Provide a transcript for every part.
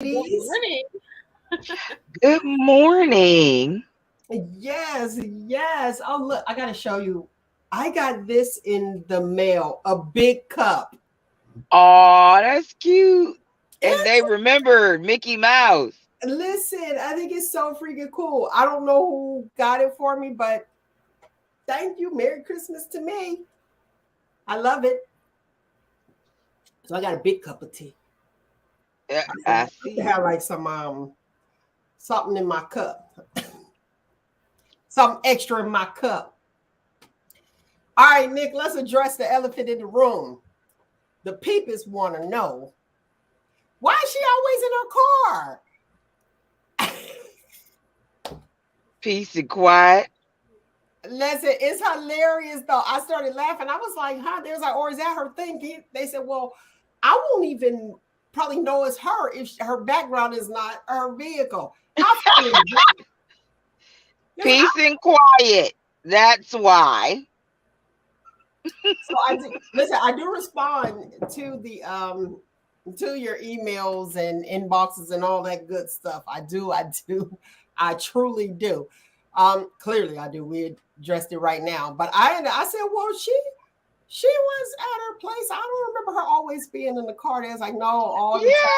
Good ladies. morning. Good morning. Yes, yes. Oh, look, I got to show you. I got this in the mail, a big cup. Oh, that's cute. And they It's, remembered Mickey Mouse. listen, I think it's so freaking cool. I don't know who got it for me, but thank you. Merry Christmas to me. I love it. So I got a big cup of tea. I I should have see. like some something in my cup, something extra in my cup. All right, Nick, let's address the elephant in the room. The peepers want to know why is she always in her car? Peace and quiet. Listen, it's hilarious though. I started laughing. I was like, huh? There's like, or is that her thinking? They said, well, I won't even probably know it's her if her background is not her vehicle. I feel listen, Peace and quiet. That's why. so I do, listen, I do respond to your emails and inboxes and all that good stuff. I do, I truly do. Clearly I do. We addressed it right now. But I said, well, she was at her place. I don't remember her always being in the car. There's like, no, all the Yeah. time.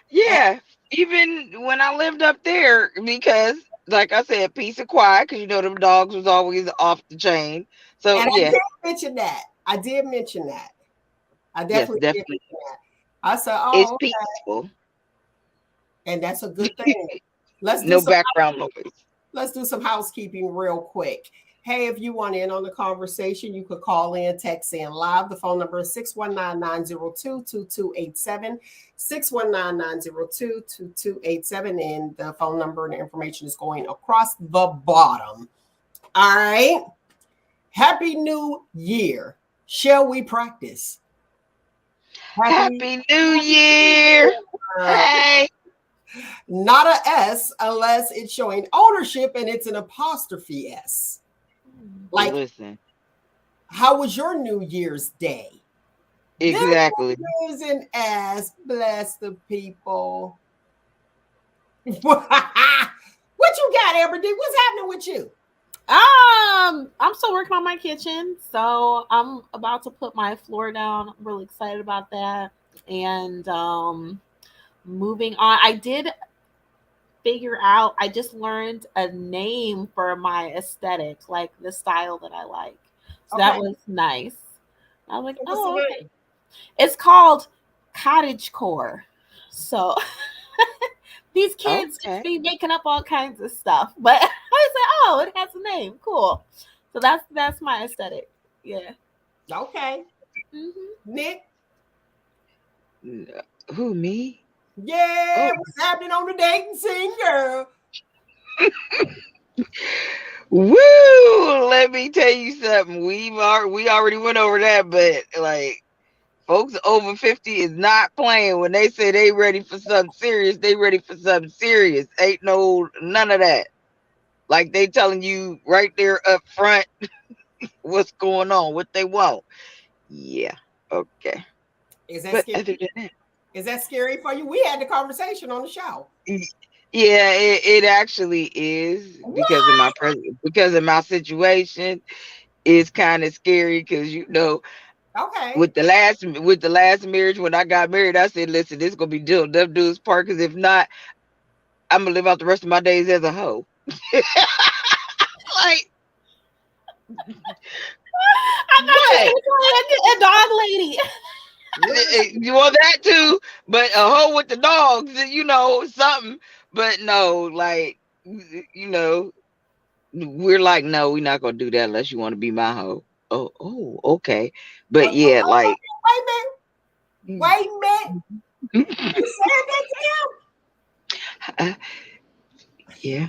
Yeah. Even when I lived up there, because like I said, peace and quiet, because them dogs was always off the chain. So And I yeah, did mention that. I did mention that. I yes, definitely did definitely. mention that. I said, It's oh, peaceful. and that's a good thing. Let's do No some background noise. let's do some housekeeping real quick. Hey, if you want in on the conversation, you could call in, text in live. The phone number is 619-902-2287, 619-902-2287. And the phone number and the information is going across the bottom. All right. Happy New Year. Shall we practice? Happy Happy New Year. uh, Hey. not a S unless it's showing ownership and it's an apostrophe S. Like, Listen. how was your New Year's Day? This Exactly. one is an S. Bless the people. What you got, Amber D? What's happening with you? I'm still working on my kitchen, so I'm about to put my floor down. I'm really excited about that. And moving on, I did figure out. I just learned a name for my aesthetic, like the style that I like. So that Okay. was nice. I was like, What's the oh, okay. name? It's called cottage core. So these kids just Okay. be making up all kinds of stuff. But I said, oh, it has a name. Cool. So that's my aesthetic. Yeah. Okay. Hmm. Nick? N- Who, me? Yeah, Oh, what's happening on the dating scene, girl? woo! Let me tell you something. We already went over that, but like folks over 50 is not playing when they say they ready for something serious. They ready for something serious. Ain't no none of that. Like they telling you right there up front what's going on, what they want. Yeah. Okay. Is that But scary? other than that. Is that scary for you? We had the conversation on the show. Y- Yeah, it actually is What? because of my situation. It's kind of scary because Okay. with the last marriage when I got married, I said, listen, this is gonna be deal them dudes part because if not, I'm gonna live out the rest of my days as a hoe. Like I thought you what? were a dog lady. You want that too, but a hoe with the dogs, something. But no, like you know, we're like, no, we're not gonna do that unless you want to be my hoe. Oh, okay. But yeah, like, Wait a minute. Wait a minute. You said that to him? uh, yeah,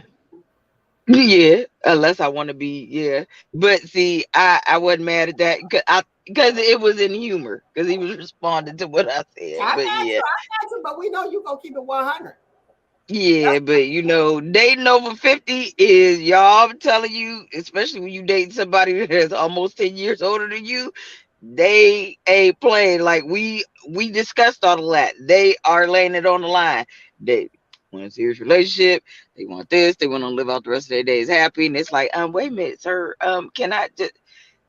yeah. Unless I want to be, yeah. But see, I wasn't mad at that because it was in humor because he was responding to what I said. I got But you. yeah, I got you. But we know you gonna keep it 100. yeah. But dating over 50 is y'all. I'm telling you, especially when you date somebody that's almost 10 years older than you. They ain't playing. Like we discussed all of that. They are laying it on the line. They want a serious relationship. They want this. They want to live out the rest of their days happy. And it's like, wait a minute, sir. Can I just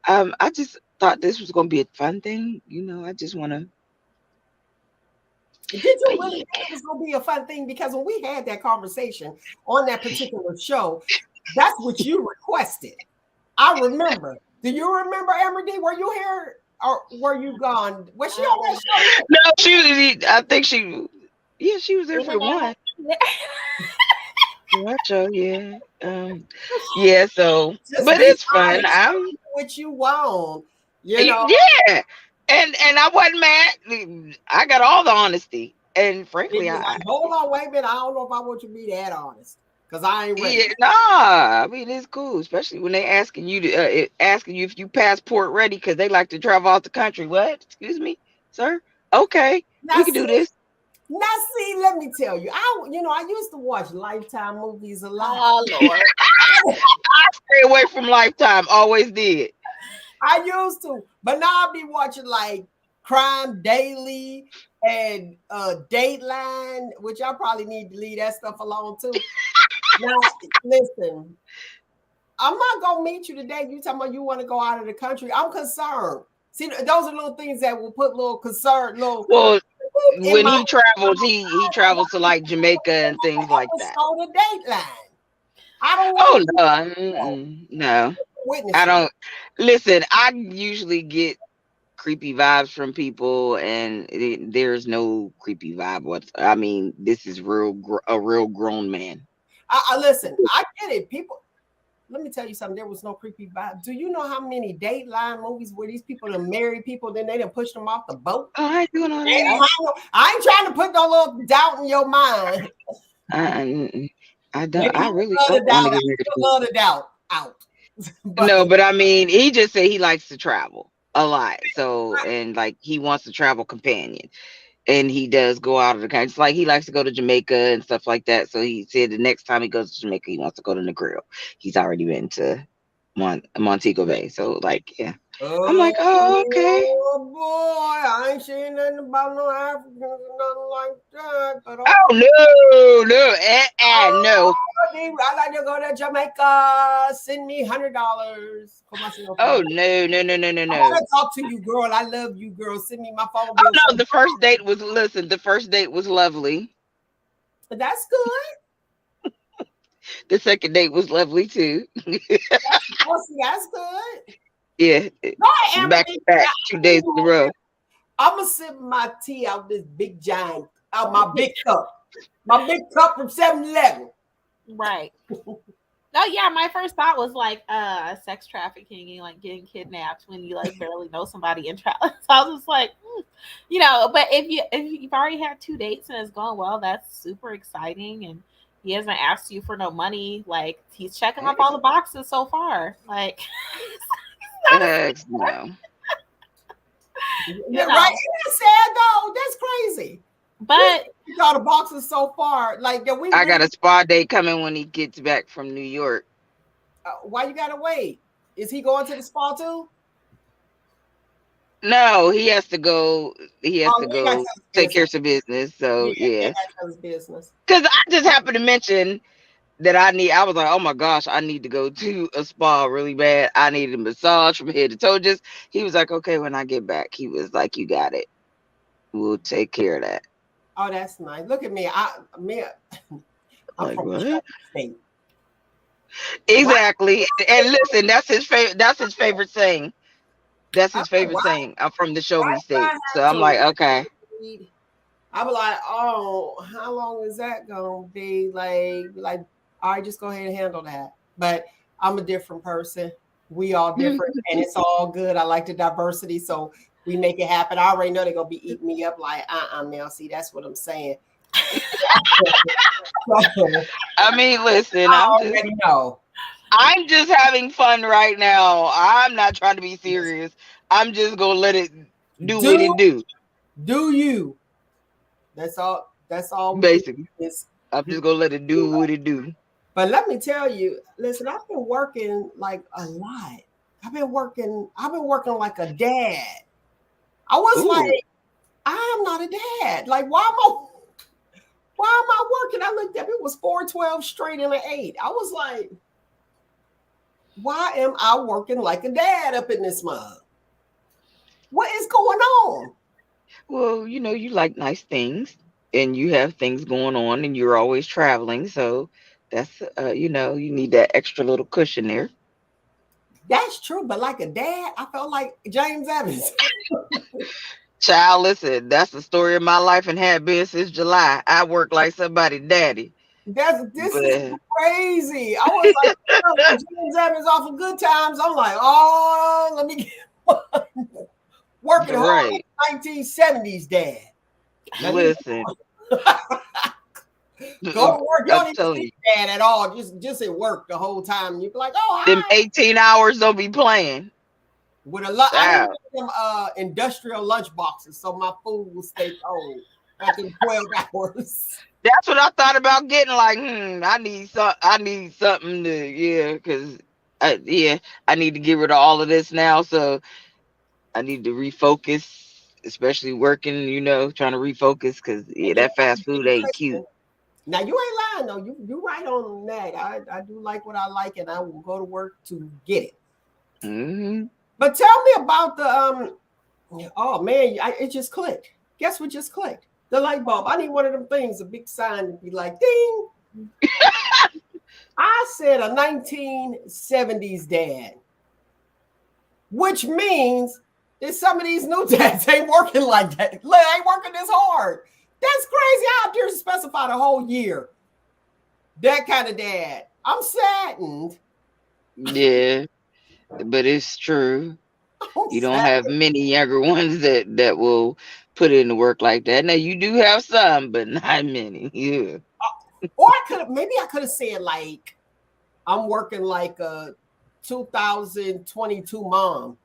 I just thought this was gonna be a fun thing. I just wanna. Did you But really yeah. think it was going to be a fun thing? Because when we had that conversation on that particular show, that's what you requested. I remember. Do you remember, Amber D? Were you here or were you gone? Was she on that show? No, I think yeah, she was there for the one. Internet. Watch show, yeah. Yeah, so Just but be it's fun. honest. What you want, you know? Yeah. And I wasn't mad. I got all the honesty. And It frankly, was like, hold on, wait a minute. I don't know if I want you to be that honest because I ain't ready. yeah, nah. I mean, it's cool, especially when they asking you if you passport ready because they like to travel out the country. What? Excuse me, sir. Okay, Now we can do see, this. now see, let me tell you, I used to watch Lifetime movies a lot. Oh Lord. Stay away from Lifetime. Always did. I used to, but now I be watching like Crime Daily and Dateline, which I probably need to leave that stuff alone too. Now, listen, I'm not gonna meet you today. You talking about you want to go out of the country? I'm concerned. See, those are little things that will put little concern, little Well, in when my. he travels, he travels to like Jamaica and things like that. On the Dateline. I don't want Oh to no, be no, I witnessing. don't. Listen, I usually get creepy vibes from people, and there's no creepy vibe. I mean, this is a real grown man. I listen. I get it. People, let me tell you something. There was no creepy vibe. Do you know how many Dateline movies where these people are married people, then they done pushed them off the boat? Oh, I ain't doing all And that. I ain't trying to put no little doubt in your mind. I don't. Maybe I you really love don't the want doubt. to get You married. love the doubt out. But No, but I mean, he just said he likes to travel a lot. So, and like he wants a travel companion, and he does go out of the country. It's like he likes to go to Jamaica and stuff like that. So he said the next time he goes to Jamaica, he wants to go to Negril. He's already been to Montego Bay. So, like, yeah. I'm like, oh, okay. oh boy, I ain't saying nothing about no Africans or nothing like that. But okay. Oh no, no, no. I like to go to Jamaica. Send me $100 for my cell Oh phone. no, no, no, no, no, I no. want to talk to you, girl. I love you, girl. Send me my phone Oh bill. no, the first date was listen. The first date was lovely. That's good. The second date was lovely too. Oh, see, that's good. Yeah, Go ahead, Amber. back to back, 2 days in a row. I'm gonna sip my tea out this big giant, out my big cup. My big cup from 7-Eleven. Right. Oh yeah, my first thought was like sex trafficking and like getting kidnapped when you like barely know somebody in travel. So I was just like, but if you've already had 2 dates and it's going well, that's super exciting and he hasn't asked you for no money. Like he's checking off all the boxes so far. Like No. Yeah, right. That's sad though. That's crazy. But You got the boxes so far. Like that we I got really, a spa date coming when he gets back from New York. why you gotta wait? Is he going to the spa too? No, he has to go. He has Oh, to you ain't got to go tell his take care business. of some business. Yeah, So you yeah, ain't got to tell his business. because I just happened to mention that I was like, oh my gosh, I need to go to a spa really bad. I need a massage from head to toe. Just he was like, okay, when I get back, he was like, you got it. We'll take care of that. Oh, that's nice. Look at me. I'm Like from the what? state. Why? Exactly. And listen, that's his favorite. That's his favorite saying. That's I his favorite why? saying. I'm from the show Why me do I state. So have I'm to like, okay. read? I be like, oh, how long is that gonna be? Like, all right, just go ahead and handle that. But I'm a different person. We all different, and it's all good. I like the diversity, so we make it happen. I already know they're gonna be eating me up. Like, Mel. See, that's what I'm saying. I mean, listen, I already know. I'm just having fun right now. I'm not trying to be serious. I'm just gonna let it do what Do it do. do you? That's all. That's all we can Basically, do is I'm do. just gonna let it do what it do. But let me tell you, listen, I've been working like a lot. I've been working like a dad. I was Ooh. like, I am not a dad. Like, why am I working? I looked up, it was 412 straight and an 8. I was like, why am I working like a dad up in this mug? What is going on? Well, you like nice things and you have things going on and you're always traveling. So that's, you need that extra little cushion there. That's true, but like a dad, I felt like James Evans. Child, listen, that's the story of my life and had been since July. I work like somebody daddy. This is But crazy. I was like, James Evans off of Good Times. I'm like, oh, let me get working hard right. like 1970s dad. Let me Listen. go to work. You I'm don't even telling see you. dad at all. Just at work the whole time. You be like, oh Them hi. 18 hours don't be playing. With a lot, I didn't Child. get them industrial lunch boxes, so my food will stay cold after 12 hours. That's what I thought about getting. Like, I need something to, yeah, because yeah, I need to get rid of all of this now. So I need to refocus, especially working, trying to refocus because yeah, that fast food ain't cute. Now you ain't lying though. You right on that. I do like what I like, and I will go to work to get it. Hmm. But tell me about the Oh man, it just clicked. Guess what just clicked? The light bulb. I need one of them things, a big sign to be like, ding. I said a 1970s dad, which means that some of these new dads ain't working like that. Ain't working this hard. That's crazy. I have to specify the whole year. That kind of dad. I'm saddened. Yeah, but it's true. I'm You don't have saddened. many younger ones that will put in the work like that. Now you do have some, but not many. Yeah. Or I could have said like I'm working like a 2022 mom.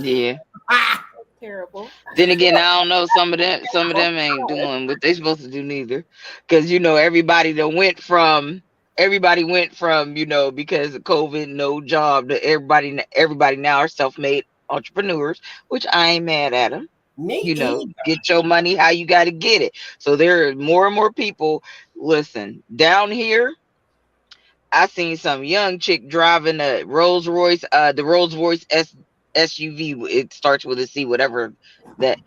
Yeah. Ah, Terrible. Then again, I don't know. Some of them ain't doing what they supposed to do neither, because everybody went from because of COVID, no job, to everybody now are self-made entrepreneurs, which I ain't mad at them. me either. Get your money how you got to get it. So there are more and more people. Listen, down here, I seen some young chick driving a Rolls Royce, the Rolls Royce SUV. It starts with a C, whatever that.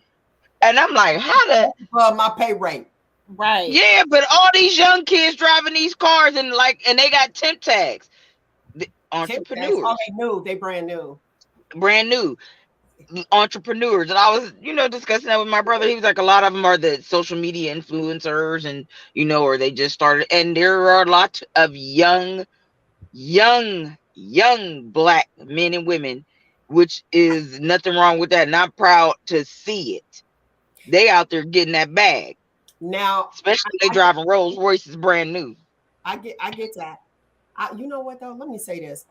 And I'm like, how the My pay rate. Right. yeah, but all these young kids driving these cars and they got temp tags. The Tip tax. Oh, entrepreneurs, they new. They brand new. brand new entrepreneurs. And I was, discussing that with my brother. He was like, a lot of them are the social media influencers and, or they just started. And there are a lot of young black men and women, which is nothing wrong with that. And I'm proud to see it. They out there getting that bag, Now, especially when they driving Rolls Royces brand new. I get that. You know what though? Let me say this.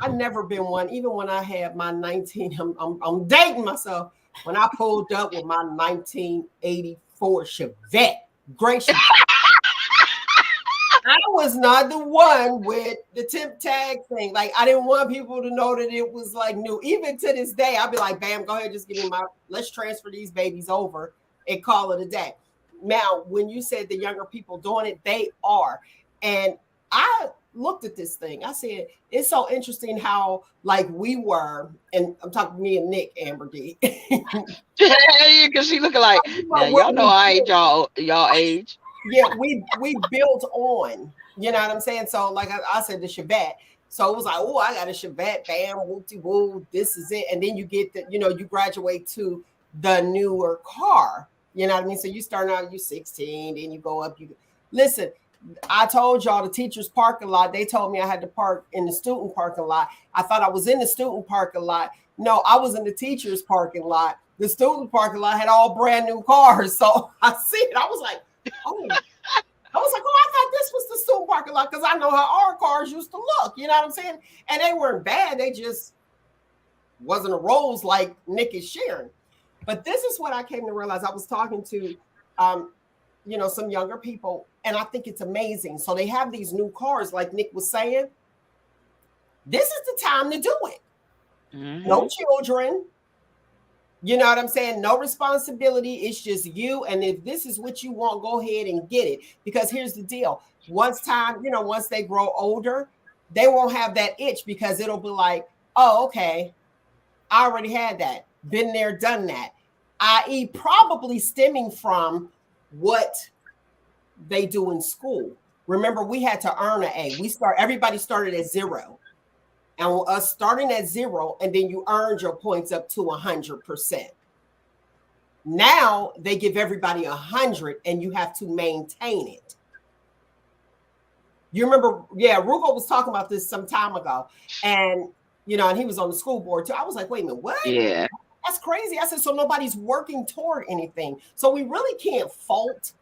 I've never been one, even when I had my 19, I'm dating myself. When I pulled up with my 1984 Chevette, great Chevette, I was not the one with the tip tag thing. Like, I didn't want people to know that it was like new. Even to this day, I'll be like, bam, go ahead, just give me let's transfer these babies over and call it a day. Now, when you said the younger people doing it, they are. And I looked at this thing. I said, it's so interesting how like we were, and I'm talking to me and Nick, Amber D. Yeah, because she looking like, now y'all what know we I ain't did. y'all age. Yeah, we built on, you know what I'm saying? So like I said, the Chevette. So it was like, oh, I got a Chevette, bam, whoopty woo, this is it. And then you get you graduate to the newer car. You know what I mean? So you start out, you 16, then you go up, listen, I told y'all the teacher's parking lot, they told me I had to park in the student parking lot. I thought I was in the student parking lot. No, I was in the teacher's parking lot. The student parking lot had all brand new cars. So I see it. I was like, oh, I thought this was the student parking lot because I know how our cars used to look. You know what I'm saying? And they weren't bad. They just wasn't a Rolls like Nick is sharing. But this is what I came to realize. I was talking to, some younger people, and I think it's amazing. So they have these new cars, like Nick was saying. This is the time to do it. No Mm-hmm. children. You know what I'm saying? No responsibility. It's just you. And if this is what you want, go ahead and get it. Because here's the deal. Once they grow older, they won't have that itch because it'll be like, oh, okay, I already had that. Been there, done that. I.e., probably stemming from what they do in school. Remember, we had to earn an A. Everybody started at zero. And us starting at zero, and then you earned your points up to 100%. Now they give everybody 100, and you have to maintain it. You remember, yeah, Rugo was talking about this some time ago, and and he was on the school board too. I was like, wait a minute, what? Yeah. That's crazy. I said, so nobody's working toward anything. So we really can't fault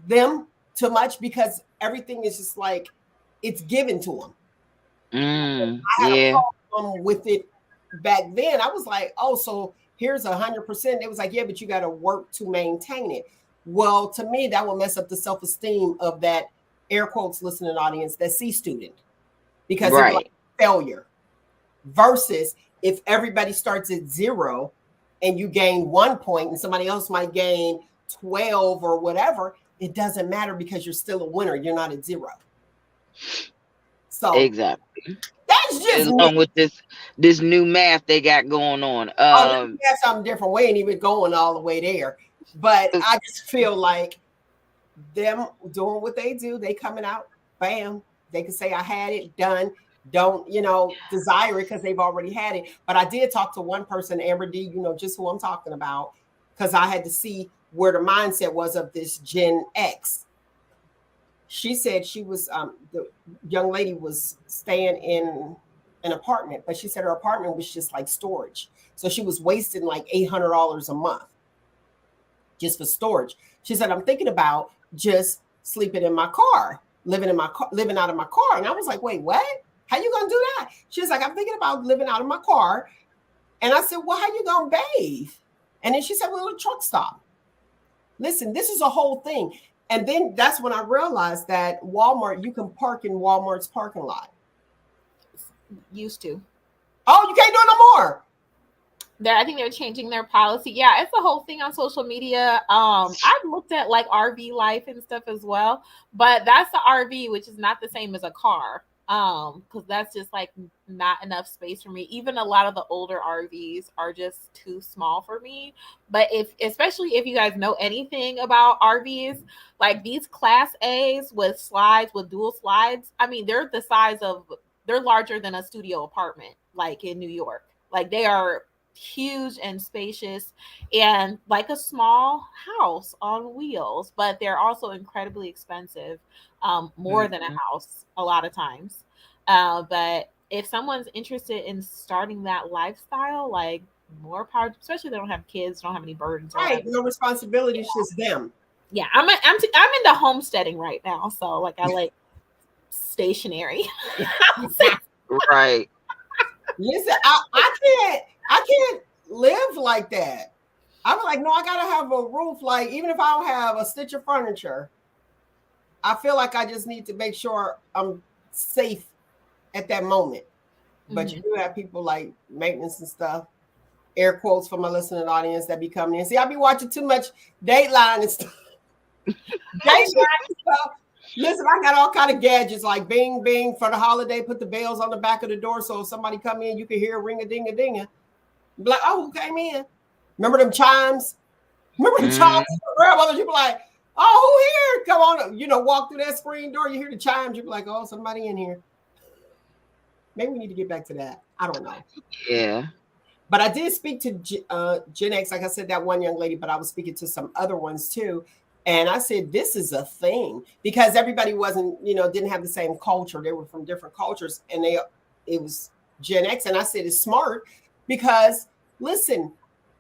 them too much because everything is just like it's given to them. I had a Yeah. problem with it back then. I was like, oh, so here's 100%. It was like, yeah, but you got to work to maintain it. Well, to me, that will mess up the self-esteem of that air quotes listening audience, that C student, because they're like Right. failure. Versus if everybody starts at zero and you gain 1 point and somebody else might gain 12 or whatever, it doesn't matter because you're still a winner. You're not at zero. So Exactly. that's just me. Along with this new math they got going on. Oh, we have something different. We ain't even going all the way there. But I just feel like them doing what they do, they coming out, bam. They can say, I had it done. Don't, desire it because they've already had it. But I did talk to one person, Amber D, just who I'm talking about, because I had to see where the mindset was of this Gen X. She said she was, the young lady was staying in an apartment, but she said her apartment was just like storage. So she was wasting like $800 a month just for storage. She said, I'm thinking about just sleeping in my car, living out of my car. And I was like, wait, what? How you gonna do that? She was like, I'm thinking about living out of my car. And I said, well, how you gonna bathe? And then she said, well, a truck stop. Listen, this is a whole thing. And then that's when I realized that Walmart, you can park in Walmart's parking lot. Used to. Oh, you can't do it no more. I think they're changing their policy. Yeah, it's a whole thing on social media. I've looked at like RV life and stuff as well, but that's the RV, which is not the same as a car. Because that's just like not enough space for me. Even a lot of the older RVs are just too small for me. But especially if you guys know anything about RVs, like these Class A's with slides, with dual slides, I mean, they're larger than a studio apartment, like in New York. Like they are huge and spacious and like a small house on wheels, but they're also incredibly expensive, more than a house a lot of times. But if someone's interested in starting that lifestyle, like more power, especially if they don't have kids, don't have any burdens or Right. whatever. No responsibility. It's just them. Yeah, I'm into homesteading right now, so like I like stationary. Right. Listen, I can't live like that. I'm like, no, I gotta have a roof. Like, even if I don't have a stitch of furniture, I feel like I just need to make sure I'm safe at that moment. But you do have people like maintenance and stuff, air quotes for my listening audience, that be coming in. See, I be watching too much Dateline and stuff. Dateline and stuff. Listen, I got all kind of gadgets like bing, bing for the holiday. Put the bells on the back of the door so if somebody come in, you can hear ring a ding a ding. Be like, oh, who came in? Remember them chimes? Remember the chimes? Grandmothers, you be like, oh, who here? Come on, walk through that screen door. You hear the chimes. You be like, oh, somebody in here. Maybe we need to get back to that. I don't know. Yeah. But I did speak to Gen X, like I said, that one young lady, but I was speaking to some other ones too. And I said, this is a thing because everybody wasn't, didn't have the same culture. They were from different cultures and it was Gen X. And I said, it's smart because listen,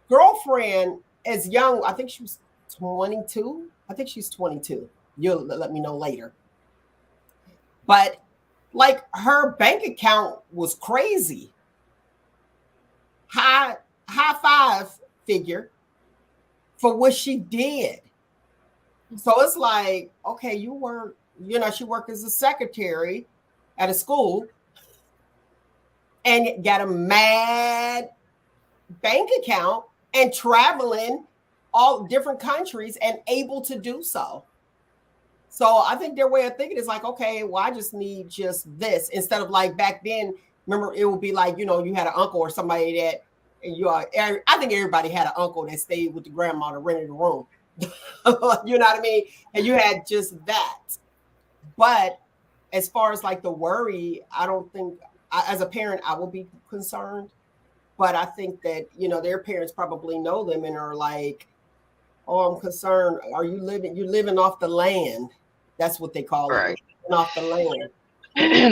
girlfriend as young, I think she was 22. I think she's 22. You'll let me know later. But like her bank account was crazy. High five figure for what she did. So it's like, okay, she worked as a secretary at a school. and got a mad bank account and traveling all different countries and able to do so. So I think their way of thinking is like, okay, well, I just need just this instead of like back then. Remember, it would be like, you had an uncle or somebody that you are. I think everybody had an uncle that stayed with the grandma to rent a room. You know what I mean? And you had just that. But as far as like the worry, I don't think as a parent I will be concerned. But I think that their parents probably know them and are like, oh, I'm concerned. Are you living? You're living off the land. That's what they call it. Right. Living off the land.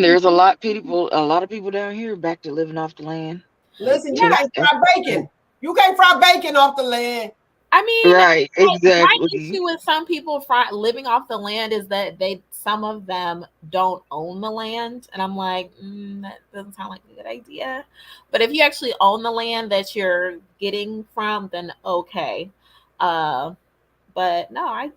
There's a lot of people down here back to living off the land. Like Listen, you Yeah, can't fry bacon. You can't fry bacon off the land. I mean, right, like my exactly. issue with some people living off the land is that some of them don't own the land, and I'm like, that doesn't sound like a good idea. But if you actually own the land that you're getting from, then okay. Uh, but no, I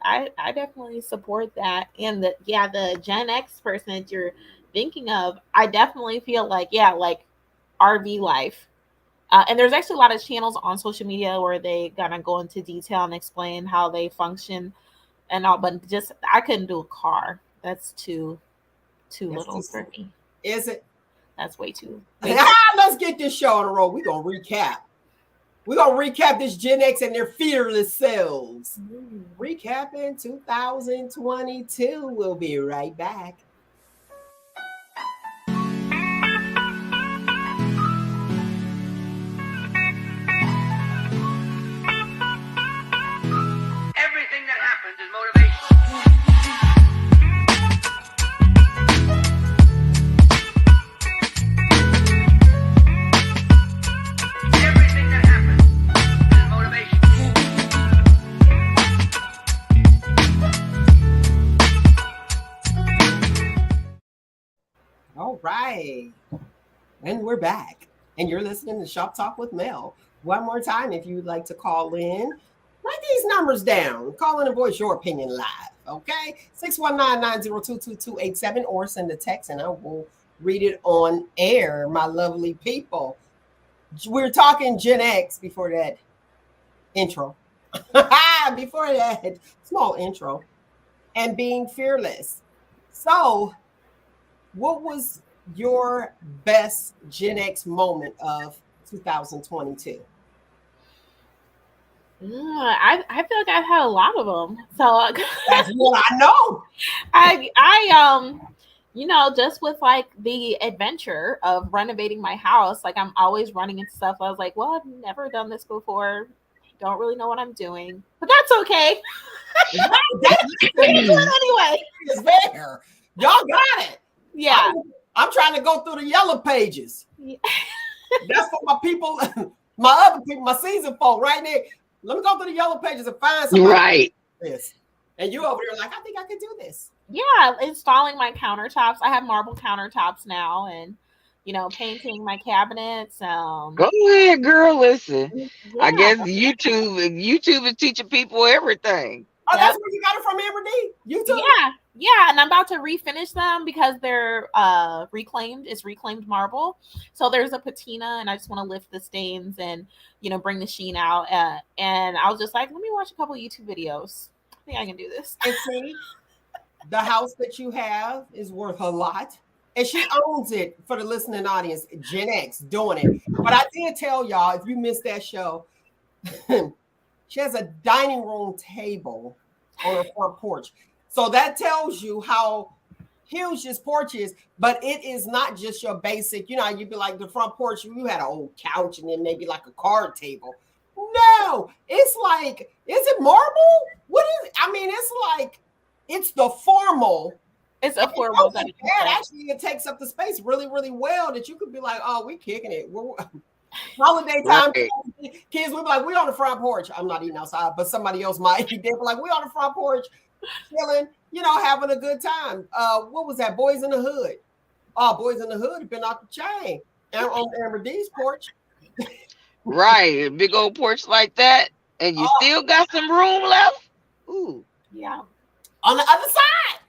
definitely support that, and the Gen X person that you're thinking of, I definitely feel like like RV life. And there's actually a lot of channels on social media where they gonna go into detail and explain how they function and all. But just I couldn't do a car. That's too That's little just, for me. is it? That's way too. Let's get this show on the road. We're gonna recap. We're gonna recap this Gen X and their fearless selves. Recapping 2022. We'll be right back. Everything that happens is motivation. Everything that happens is motivation. All right. And we're back. And you're listening to Shop Talk with Mel. One more time, if you would like to call in, write these numbers down. Call in and voice your opinion live. Okay? 619-902-2287 or send a text and I will read it on air, my lovely people. We're talking Gen X before that intro. Before that small intro. And being fearless. So, what was your best Gen X moment of 2022? I feel like I've had a lot of them. So That's what I know. I just with like the adventure of renovating my house, like I'm always running into stuff. I was like, well, I've never done this before. Don't really know what I'm doing, but that's okay. We can do it anyway. It's there. Y'all got it. Yeah. I'm trying to go through the yellow pages. Yeah. That's for my people, my other people, my season folk right there. Let me go through the yellow pages and find something. Right. This. And you over there like, I think I can do this. Yeah, installing my countertops. I have marble countertops now, and painting my cabinets. Go ahead, girl. Listen. Yeah. I guess YouTube is teaching people everything. Oh, that's where you got it from, Amber D? YouTube? Yeah, and I'm about to refinish them because they're reclaimed. It's reclaimed marble, so there's a patina, and I just want to lift the stains and bring the sheen out. And I was just like, let me watch a couple YouTube videos. I think I can do this. And see, the house that you have is worth a lot. And she owns it for the listening audience, Gen X doing it. But I did tell y'all, if you missed that show, she has a dining room table on her front porch. So that tells you how huge this porch is. But it is not just your basic, you'd be like the front porch, you had an old couch and then maybe like a card table. No, it's like, is it marble? What is it? I mean, it's like, it's the formal. It's a formal. Actually, it takes up the space really, really well that you could be like, oh, we kicking it. Holiday time, Right. kids, we be like, we on the front porch. I'm not eating outside, but somebody else might. They be like, we on the front porch, chilling, having a good time. What was that? Boys in the Hood. Oh, Boys in the Hood have been off the chain. And on Amber D's porch. Right. A big old porch like that, and you still got some room left. Ooh. Yeah. On the other side.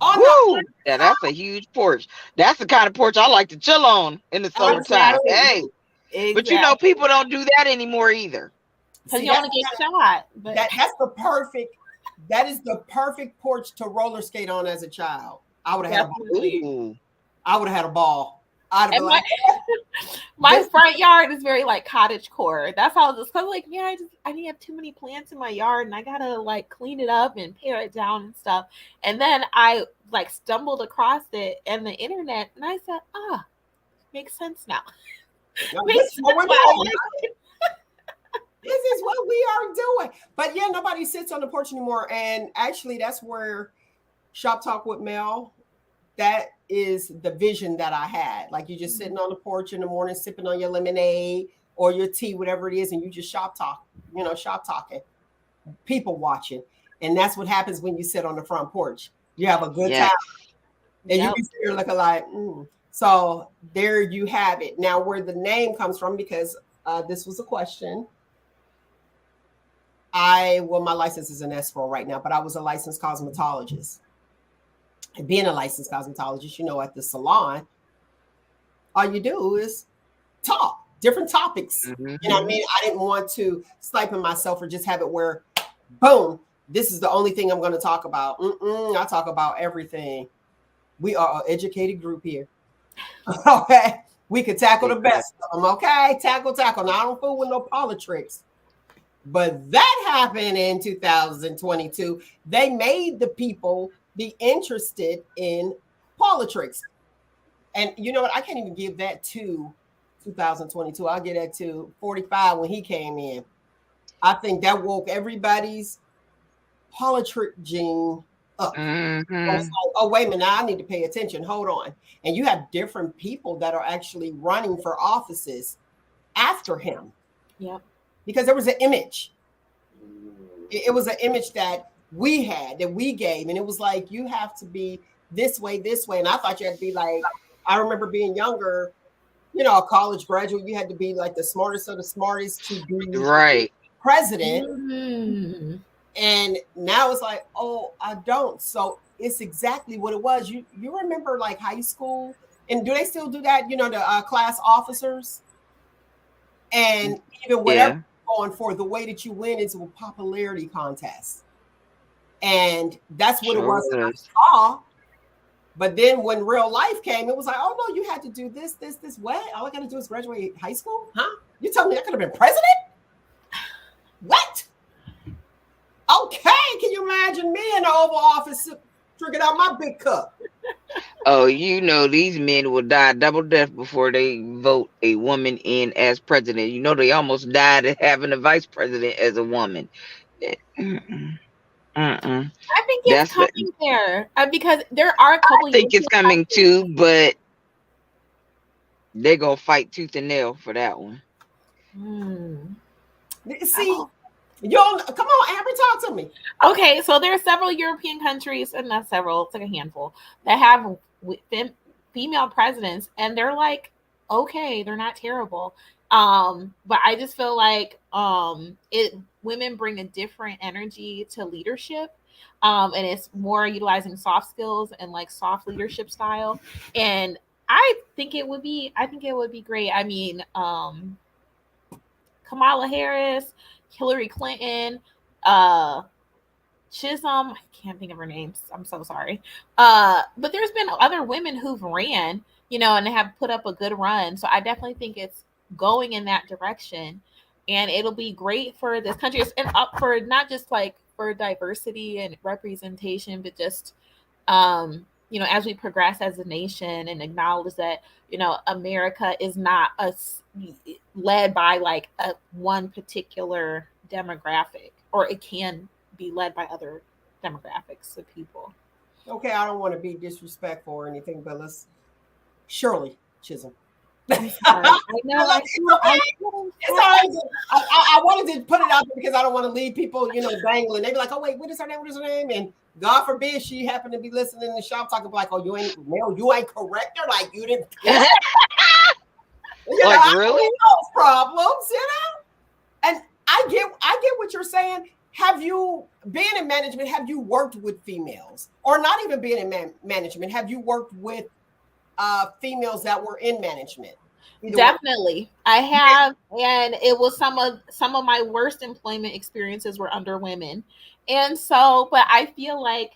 Oh Woo! Yeah, that's a huge porch. That's the kind of porch I like to chill on in the no, summertime. Exactly. Hey, but you know, Exactly. people don't do that anymore either. Because see, you don't want to get shot. But that's the perfect. That is the perfect porch to roller skate on as a child. I would have had a ball. definitely. Ooh. I would have had a ball. I'd have been And my like, my this. front yard is very like cottage core. That's how it's because like yeah, I didn't have too many plants in my yard and I gotta like clean it up and pare it down and stuff. And then I like stumbled across it and the internet and I said, makes sense now. No, this Makes is what sense we're why I doing. like This is what we are doing. But yeah, nobody sits on the porch anymore. And actually, that's where Shop Talk with Mel, that is the vision that I had. Like you just sitting on the porch in the morning, sipping on your lemonade or your tea, whatever it is, and you just shop talking, people watching. And that's what happens when you sit on the front porch. You have a good time Yes. and you Yep. be sitting looking like, So there you have it. Now, where the name comes from, because this was a question. My license is an escrow right now, but I was a licensed cosmetologist. And being a licensed cosmetologist, at the salon, all you do is talk different topics. You know what I Mm-hmm. mean? I didn't want to stifle myself or just have it where, boom, this is the only thing I'm going to talk about. I talk about everything. We are an educated group here. Okay. We could tackle the best of them. Okay. Tackle. Now, I don't fool with no politics. But that happened in 2022. They made the people be interested in politics. And you know what? I can't even give that to 2022. I'll give that to 45 when he came in. I think that woke everybody's politic gene up. I was Mm-hmm. like, oh, wait a minute, now I need to pay attention. Hold on. And you have different people that are actually running for offices after him Yep. because there was an image. It was an image that we had, that we gave. And it was like, you have to be this way. And I thought you had to be like, I remember being younger, a college graduate, you had to be like the smartest of the smartest to be Right. president. Mm. And now it's like, oh, I don't. So it's exactly what it was. You remember like high school, and do they still do that? The class officers, and even whatever Yeah. you're going for, the way that you win is a popularity contest, and that's what it Sure was that I was. saw. But then when real life came, it was like, oh no, you had to do this. What? All I got to do is graduate high school, huh? You told me I could have been president? What? Okay, can you imagine me in the Oval Office drinking out my big cup? Oh, these men will die double death before they vote a woman in as president. They almost died at having a vice president as a woman. Mm-mm. Mm-mm. I think it's That's the. coming there because there are a couple I think it's European coming too, but they're gonna fight tooth and nail for that one. countries. See, y'all, come on, Amber, talk to me. Okay, so there are several European countries, and not several, it's like a handful, that have female presidents, and they're like, okay, they're not terrible. But I just feel like women bring a different energy to leadership. And it's more utilizing soft skills and like soft leadership style. And I think it would be great. I mean, Kamala Harris, Hillary Clinton, uh Chisholm, I can't think of her names. I'm so sorry. But there's been other women who've ran, and have put up a good run. So I definitely think it's going in that direction. And it'll be great for this country and up for not just like for diversity and representation, but just as we progress as a nation and acknowledge that, America is not led by like a one particular demographic, or it can be led by other demographics of people. Okay, I don't want to be disrespectful or anything, but let's Shirley Chisholm. I'm sorry. I know. It's all right. I wanted to put it out there because I don't want to leave people, dangling. They be like, oh, wait, what is her name? What is her name? And God forbid she happened to be listening in the shop talking like, oh, you ain't correct her. Like, you didn't. Like, really? Those problems, And I get what you're saying. have you been in management? Have you worked with females, or not even being in management? Have you worked with females that were in management? Either way. Definitely. I have, and it was some of my worst employment experiences were under women. And so, but I feel like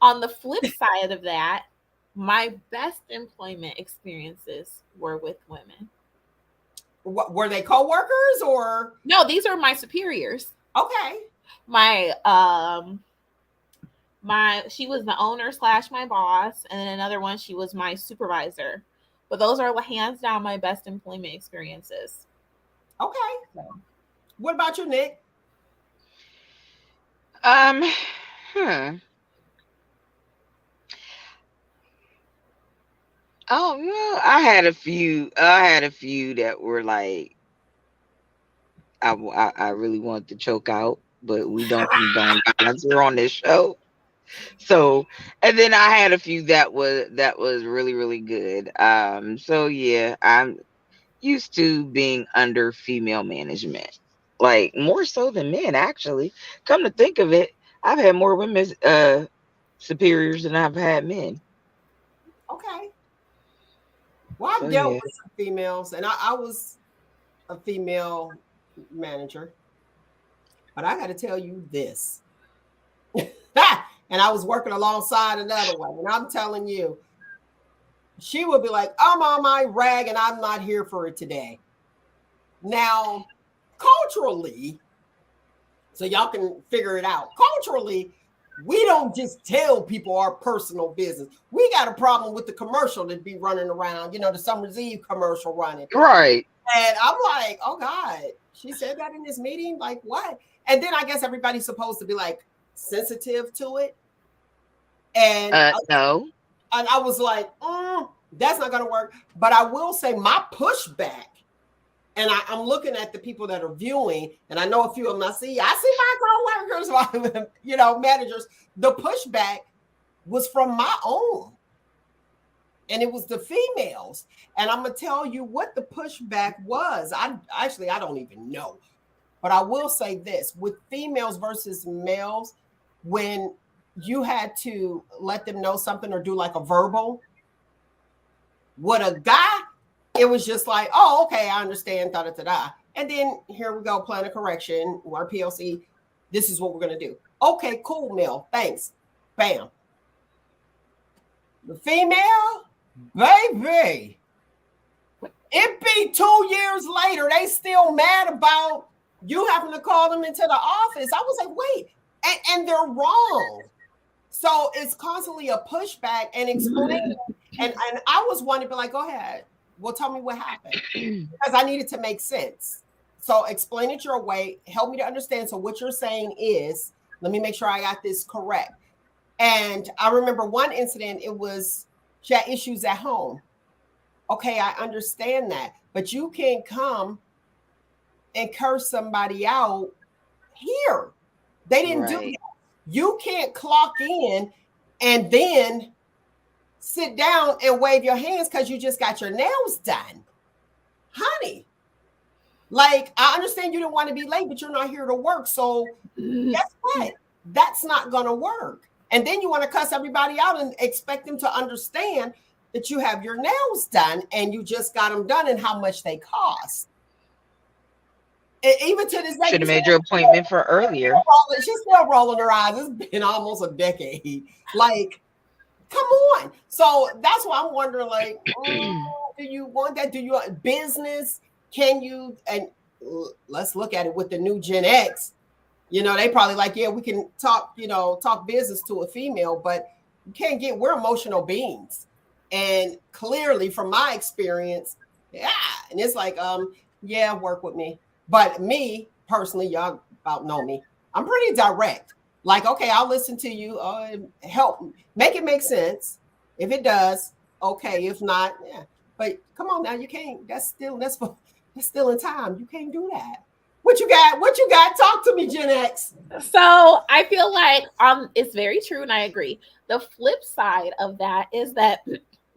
on the flip side of that, my best employment experiences were with women. Were they co-workers or? No, these are my superiors. Okay. My she was the owner slash my boss, and then another one she was my supervisor. But those are hands down my best employment experiences. Okay. What about you, Nick? Um, hmm. Oh well, I had a few that were like I really wanted to choke out, but we don't condone violence here on this show. So, and then I had a few that was really really good. So yeah, I'm used to being under female management, like more so than men actually. Come to think of it, I've had more women superiors than I've had men. Okay. Well, So I've dealt yeah. with some females, and I was a female manager, but I got to tell you this. And I was working alongside another one, and I'm telling you, she would be like, I'm on my rag and I'm not here for it today. Now, culturally, so y'all can figure it out. Culturally, we don't just tell people our personal business. We got a problem with the commercial that be running around, the Summer's Eve commercial running. Right. And I'm like, oh God, she said that in this meeting? Like what? And then I guess everybody's supposed to be like sensitive to it. And No. and I was like, that's not going to work. But I will say my pushback, and I'm looking at the people that are viewing, and I know a few of them. I see my coworkers, managers. The pushback was from my own, and it was the females. And I'm gonna tell you what the pushback was. I don't even know, but I will say this: with females versus males, when you had to let them know something or do like a verbal. With a guy, it was just like, oh, okay, I understand, da-da-da-da. And then here we go, plan of correction, our PLC, this is what we're going to do. Okay, cool, Mel, thanks. Bam. The female, baby, it be 2 years later, they still mad about you having to call them into the office. I was like, wait, and they're wrong. So it's constantly a pushback and explaining. And I was one to be like, go ahead. Well, tell me what happened. Because I needed to make sense. So explain it your way. Help me to understand. So what you're saying is, let me make sure I got this correct. And I remember one incident, it was she had issues at home. Okay, I understand that. But you can't come and curse somebody out here. They didn't do that. You can't clock in and then sit down and wave your hands because you just got your nails done. Honey, like, I understand you didn't want to be late, but you're not here to work. So guess what? That's not going to work. And then you want to cuss everybody out and expect them to understand that you have your nails done and you just got them done and how much they cost. Even to this day, should have made your appointment for earlier. She's still rolling her eyes. It's been almost a decade. Like, come on. So that's why I'm wondering, like, do you want that? Do you want business? Can you? And let's look at it with the new Gen X. They probably like, yeah, we can talk business to a female, but you can't get, we're emotional beings. And clearly from my experience, yeah. And it's like, yeah, work with me. But me personally, y'all about know me. I'm pretty direct. Like, okay, I'll listen to you. Help make it make sense. If it does, okay. If not, yeah. But come on now, you can't. That's still in time. You can't do that. What you got? What you got? Talk to me, Gen X. So I feel like it's very true, and I agree. The flip side of that is that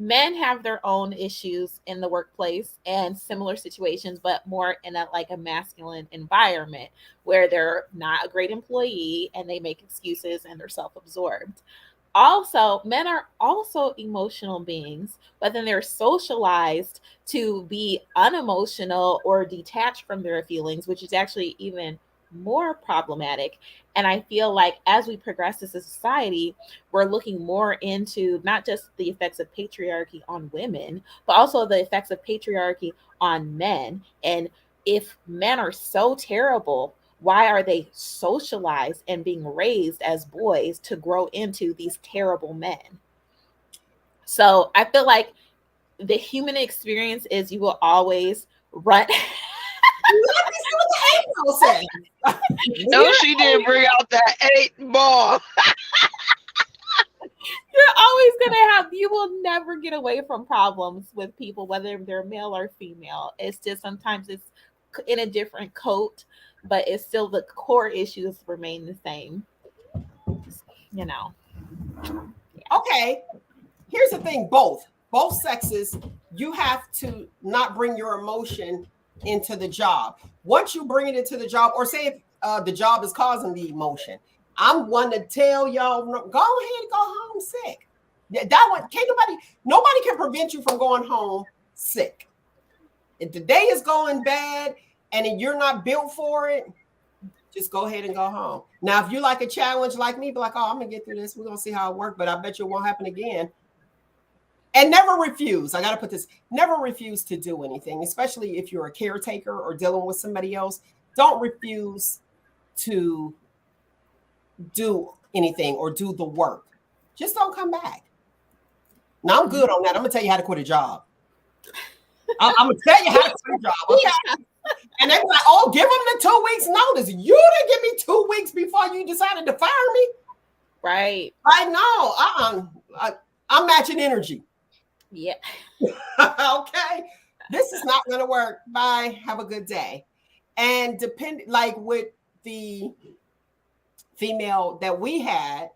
men have their own issues in the workplace and similar situations, but more in a like a masculine environment where they're not a great employee and they make excuses and they're self-absorbed. Also, men are also emotional beings, but then they're socialized to be unemotional or detached from their feelings, which is actually even more problematic. And I feel like as we progress as a society, we're looking more into not just the effects of patriarchy on women, but also the effects of patriarchy on men. And if men are so terrible, why are they socialized and being raised as boys to grow into these terrible men? So I feel like the human experience is you will always run. Let me see what the angel said. No, you're she didn't bring out that 8 ball. you're always gonna have, you will never get away from problems with people, whether they're male or female. It's just sometimes it's in a different coat, but it's still the core issues remain the same. You know. Okay, here's the thing, both sexes, you have to not bring your emotion into the job. Once you bring it into the job, or say if the job is causing the emotion, I'm one to tell y'all, go ahead and go home sick. That one can't nobody can prevent you from going home sick. If the day is going bad and you're not built for it, just go ahead and go home. Now, if you like a challenge like me, be like, oh, I'm gonna get through this. We're gonna see how it works, but I bet you it won't happen again. And never refuse. I got to put this, never refuse to do anything, especially if you're a caretaker or dealing with somebody else. Don't refuse to do anything or do the work. Just don't come back. Now, I'm good on that. I'm going to tell you how to quit a job. I'm going to tell you how to quit a job. Okay. And they were like, oh, give them the 2 weeks notice. You didn't give me 2 weeks before you decided to fire me. Right. I know. I'm matching energy. Yeah. Okay. This is not going to work. Bye. Have a good day. And like with the female that we had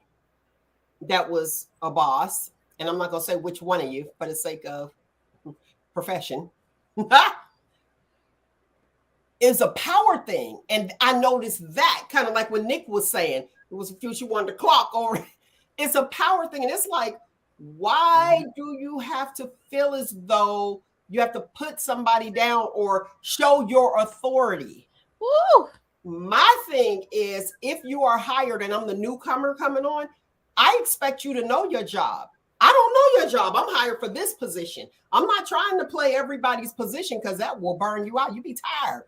that was a boss, and I'm not going to say which one of you for the sake of profession, is a power thing. And I noticed that kind of like when Nick was saying, it was a few she wanted to clock over. It's a power thing. And it's like, why do you have to feel as though you have to put somebody down or show your authority? Woo! My thing is, if you are hired and I'm the newcomer coming on, I expect you to know your job. I don't know your job. I'm hired for this position. I'm not trying to play everybody's position because that will burn you out. You'll be tired.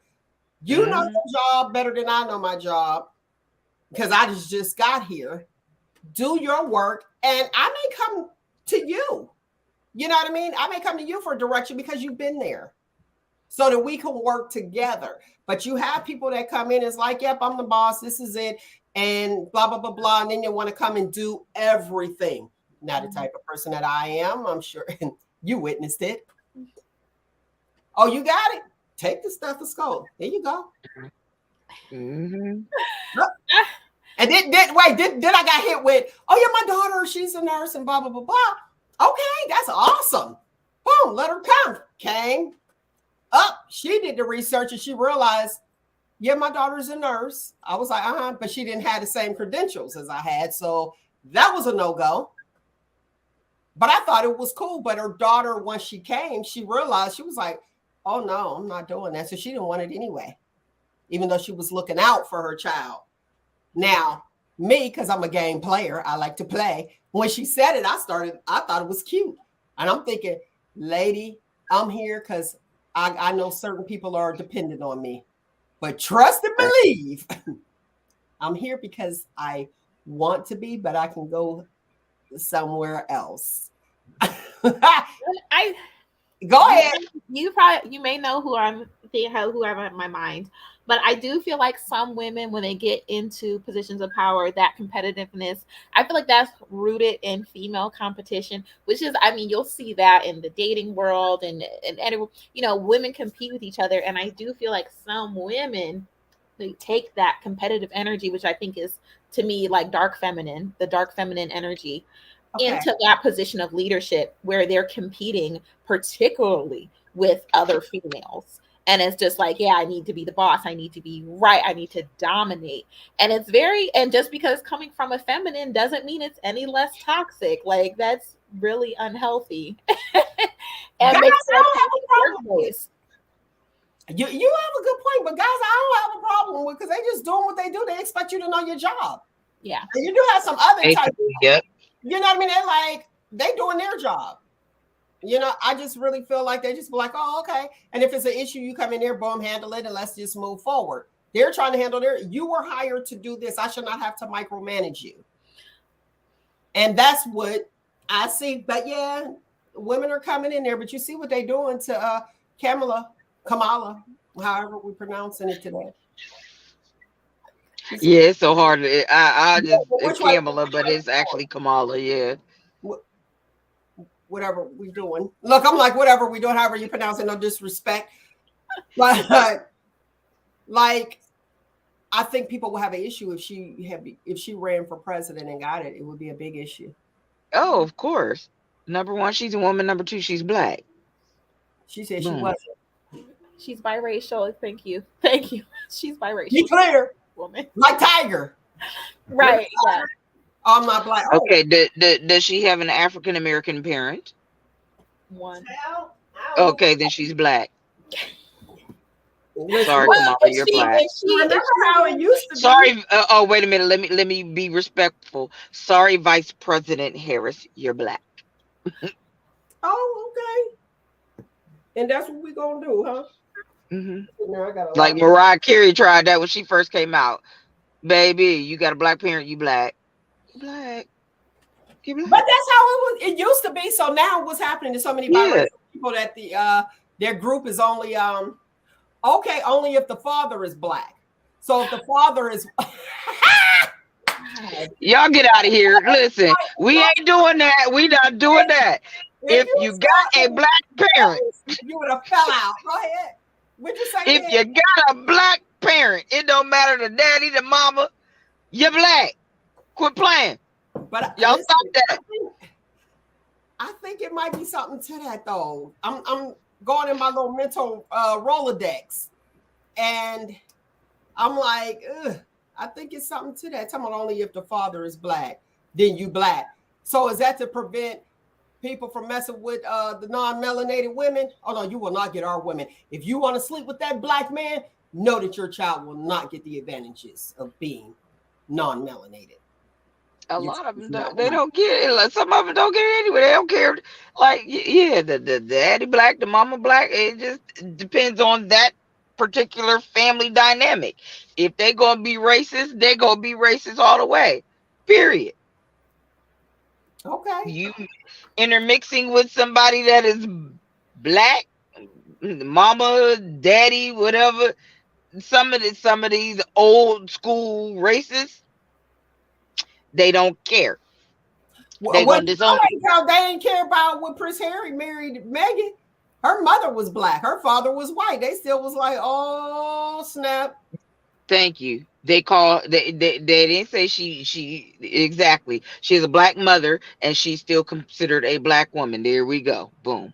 You know your job better than I know my job because I just got here. Do your work, and I may come to you. You know what I mean? I may come to you for direction because you've been there so that we can work together. But you have people that come in, it's like, yep, I'm the boss. This is it. And blah, blah, blah, blah. And then they want to come and do everything. Not the type of person that I am. I'm sure you witnessed it. Oh, you got it? Take the stethoscope. There you go. Mm-hmm. And then I got hit with, oh, yeah, my daughter, she's a nurse and blah, blah, blah, blah. Okay, that's awesome. Boom, let her come. Came up. She did the research and she realized, yeah, my daughter's a nurse. I was like, but she didn't have the same credentials as I had. So that was a no-go. But I thought it was cool. But her daughter, once she came, she realized, she was like, oh, no, I'm not doing that. So she didn't want it anyway, even though she was looking out for her child. Now, me, because I'm a game player, I like to play. When she said it, I thought it was cute. And I'm thinking, lady, I'm here because I know certain people are dependent on me. But trust and believe, I'm here because I want to be, but I can go somewhere else. Go ahead. You may know who I'm in my mind, but I do feel like some women, when they get into positions of power, that competitiveness, I feel like that's rooted in female competition, which is, I mean, you'll see that in the dating world and women compete with each other. And I do feel like some women, they take that competitive energy, which I think is, to me, like the dark feminine energy, Okay. into that position of leadership where they're competing, particularly with other females. And it's just like, yeah, I need to be the boss. I need to be right. I need to dominate. And it's very, and just because coming from a feminine doesn't mean it's any less toxic. Like, that's really unhealthy and Guys, makes I us don't have a problem with workplace. you have a good point, but guys, I don't have a problem with because they just doing what they do. They expect you to know your job. Yeah. And you do have some other type. Basically, yep. You know what I mean? They're like they doing their job. You know, I just really feel like they just be like, oh, okay. And if it's an issue, you come in there, boom, handle it, and let's just move forward. They're trying to handle their. You were hired to do this. I should not have to micromanage you. And that's what I see. But yeah, women are coming in there. But you see what they're doing to Kamala, however we're pronouncing it today. Yeah, it's so hard. I just Which it's one? Kamala, but it's actually Kamala. Yeah. Whatever we doing. Look, I'm like, whatever we doing, however you pronounce it, no disrespect. But like, I think people will have an issue if she ran for president and got it. It would be a big issue. Oh, of course. Number one, she's a woman. Number two, she's black. She said she Boom. wasn't. She's biracial. Thank you. Thank you. She's Be biracial. clear, Woman. like Tiger. Right. Yeah. Oh, I'm not black. Oh, Okay. Does she have an African American parent? One. hell, Okay, then she's black. Listen, Sorry, Well, Kamala, if you're she, black. if she, if remember she, how it used to be? Sorry. Oh, wait a minute. Let me be respectful. Sorry, Vice President Harris, you're black. Oh, okay. And that's what we gonna do, huh? Hmm. No, I got a Like lot. Mariah Carey tried that when she first came out. Baby, you got a black parent, you black. You black. You But black. that's how it was. It used to be. So now, what's happening to so many Yeah. biracial people that their group is only okay, only if the father is black. So if the father is Y'all get out of here. Listen, we ain't doing that. We not doing that. If you got a black parent, you would have fell out. Go ahead. Would you say if that? you got a black parent, it don't matter the daddy, the mama, you're black. Quit playing. But Y'all listen, stop that. I think it might be something to that though. I'm going in my little mental Rolodex, and I'm like, ugh, I think it's something to that. Talking about only if the father is black, then you black. So is that to prevent people from messing with the non-melanated women? Oh no, you will not get our women. If you want to sleep with that black man, know that your child will not get the advantages of being non-melanated. A lot of them they don't get it. Like, some of them don't get it anyway. They don't care. Like, yeah, the daddy black, the mama black. It just depends on that particular family dynamic. If they gonna be racist, they gonna be racist all the way. Period. Okay. You intermixing with somebody that is black, mama, daddy, whatever. Some of these old school racists, they don't care. They Well, gonna disown you. they ain't care about when Prince Harry married Meghan. Her mother was black. Her father was white. They still was like, oh snap. Thank you. They didn't say she exactly. She has a black mother and she's still considered a black woman. There we go. Boom.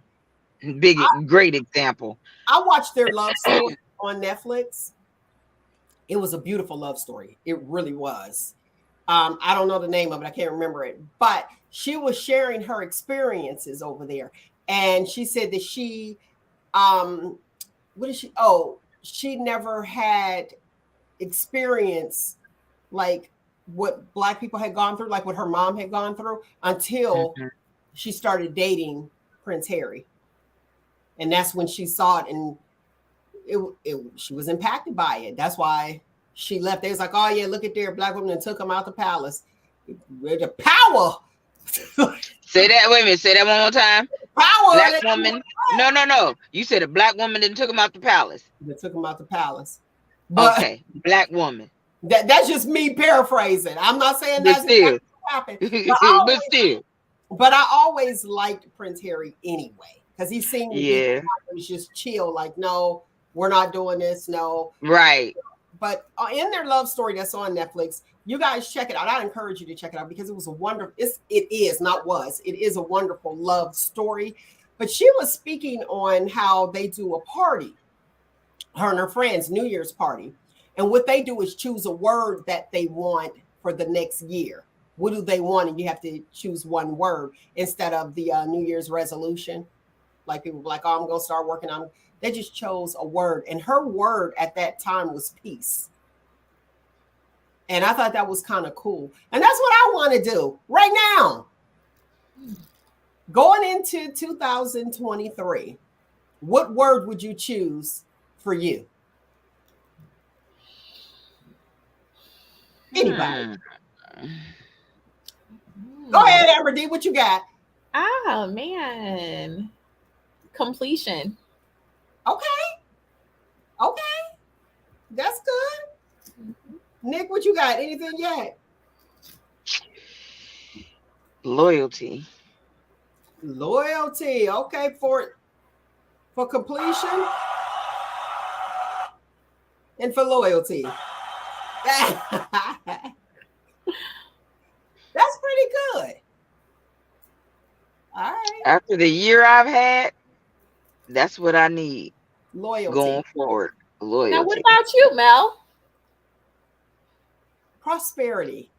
Great example. I watched their love story on Netflix. It was a beautiful love story. It really was. I don't know the name of it. I can't remember it. But she was sharing her experiences over there. And she said that she she never had experience like what black people had gone through, like what her mom had gone through until she started dating Prince Harry. And that's when she saw it, and she was impacted by it. That's why she left. They was like, oh yeah, look at their black woman and took him out the palace. The power. Say that. Wait a minute. Say that one more time. Power. Black woman. No. You said a black woman didn't took him out the palace. They took him out the palace. But okay, black woman. That's just me paraphrasing. I'm not saying But that's still. what happened. But still. But I always liked Prince Harry anyway, because he seemed to Yeah. be just chill. Like, no, we're not doing this. No. Right. But in their love story that's on Netflix, You guys check it out. I encourage you to check it out because it was a wonderful. It is not was. It is a wonderful love story. But she was speaking on how they do a party, her and her friends' New Year's party, and what they do is choose a word that they want for the next year. What do they want? And you have to choose one word instead of the New Year's resolution. Like people were like, "Oh, I'm gonna start working on." They just chose a word, and her word at that time was peace. And I thought that was kind of cool. And that's what I want to do right now. Going into 2023, what word would you choose for you? Anybody? Go ahead, Amber D. What you got? Ah, man. Completion. Okay. Okay. That's good. Nick, what you got? Anything yet? Loyalty. Loyalty. Okay, for completion and for loyalty. That's pretty good. All right. After the year I've had, that's what I need Loyalty. going forward. Now, what Loyalty. about you, Mel? Prosperity.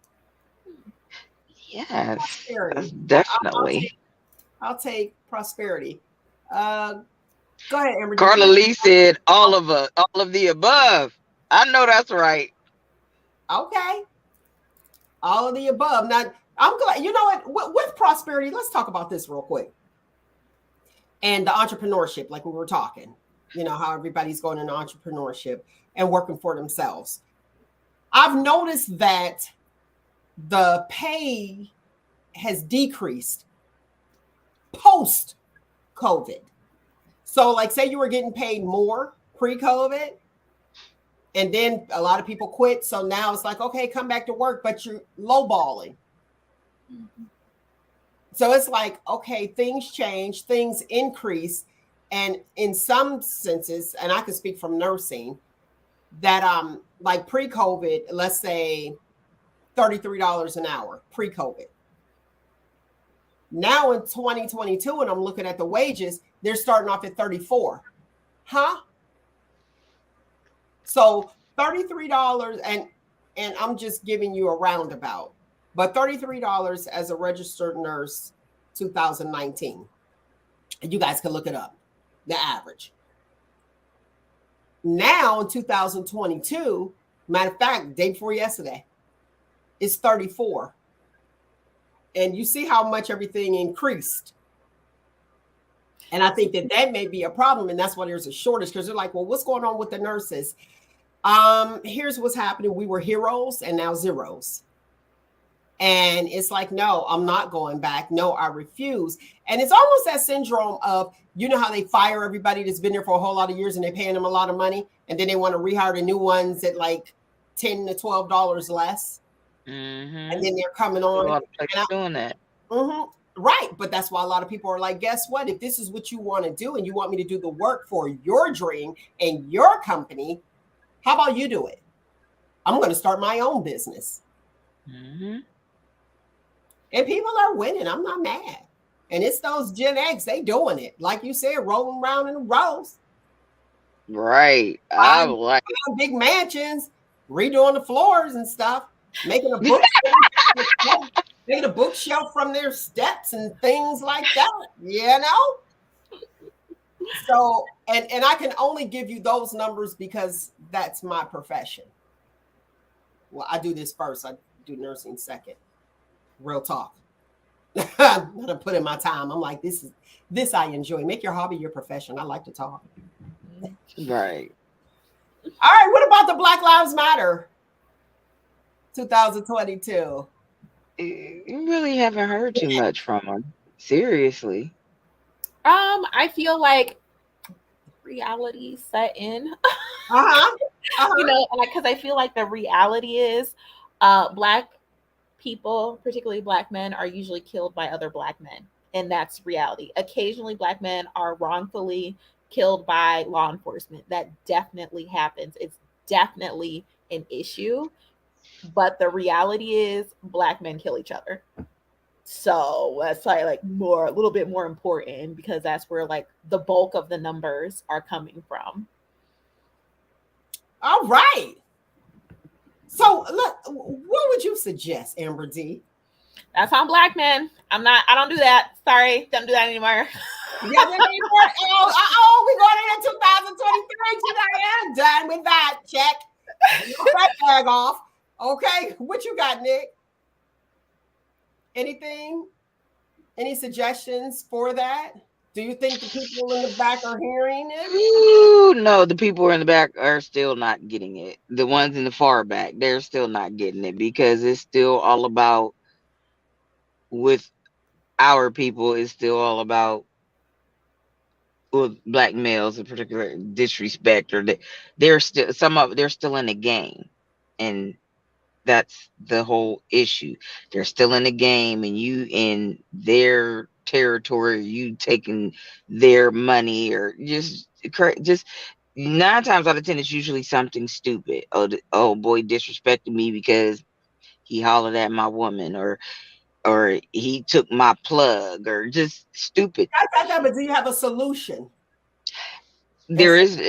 Yes, that's Prosperity. definitely. I'll take prosperity. Go ahead, Amber. Carla Lee said all of the above. I know that's right. Okay. All of the above. Now, I'm glad. You know what? With prosperity, let's talk about this real quick. And the entrepreneurship, like we were talking, how everybody's going into entrepreneurship and working for themselves. I've noticed that the pay has decreased post COVID. So, like, say you were getting paid more pre-COVID, and then a lot of people quit. So now it's like, okay, come back to work, but you're lowballing. Mm-hmm. So it's like, okay, things change, things increase. And in some senses, and I can speak from nursing, that like pre-COVID, let's say $33 an hour pre-COVID. Now in 2022, and I'm looking at the wages, they're starting off at 34. Huh? So $33, and I'm just giving you a roundabout, but $33 as a registered nurse, 2019. You guys can look it up, the average. Now in 2022, matter of fact, day before yesterday, it's 34. And you see how much everything increased. And I think that may be a problem. And that's why there's a shortage, because they're like, well, what's going on with the nurses? Here's what's happening. We were heroes and now zeros. And it's like, no, I'm not going back. No, I refuse. And it's almost that syndrome of, how they fire everybody that's been there for a whole lot of years and they're paying them a lot of money. And then they want to rehire the new ones at like $10 to $12 less. Mm-hmm. And then they're coming on. A lot of places doing that. Mm-hmm. Right. But that's why a lot of people are like, guess what? If this is what you want to do and you want me to do the work for your dream and your company, how about you do it? I'm going to start my own business. Mm-hmm. And people are winning. I'm not mad. And it's those Gen X, they doing it. Like you said, rolling around in the rows. Right. I like big mansions, redoing the floors and stuff, making a book. Making a bookshelf from their steps and things like that, So, and I can only give you those numbers because that's my profession. Well, I do this first. I do nursing second. Real talk. I'm gonna put in my time. I'm like, this I enjoy. Make your hobby your profession. I like to talk. right. All right. What about the Black Lives Matter 2022? You really haven't heard too much from them. Seriously. I feel like reality set in. Because I feel like the reality is Black people, particularly Black men, are usually killed by other Black men. And that's reality. Occasionally, Black men are wrongfully killed by law enforcement. That definitely happens. It's definitely an issue. But the reality is black men kill each other. So that's probably like more a little bit more important because that's where like the bulk of the numbers are coming from. All right. So look, what would you suggest, Amber D? That's on black men. I don't do that. Sorry, don't do that anymore. Yeah, we going into 2023 today. I'm done with that. Check. Knock that tag off. Okay, what you got, Nick? Anything? Any suggestions for that? Do you think the people in the back are hearing it? Ooh, no, the people in the back are still not getting it. The ones in the far back, they're still not getting it because it's still all about with our people. It's still all about with black males in particular disrespect or they're still they're still in the game, and that's the whole issue. They're still in the game, and you in their territory, you taking their money, or just 9 times out of 10, it's usually something stupid. Oh, oh boy, disrespected me because he hollered at my woman, or he took my plug, or just stupid. But do you have a solution? There is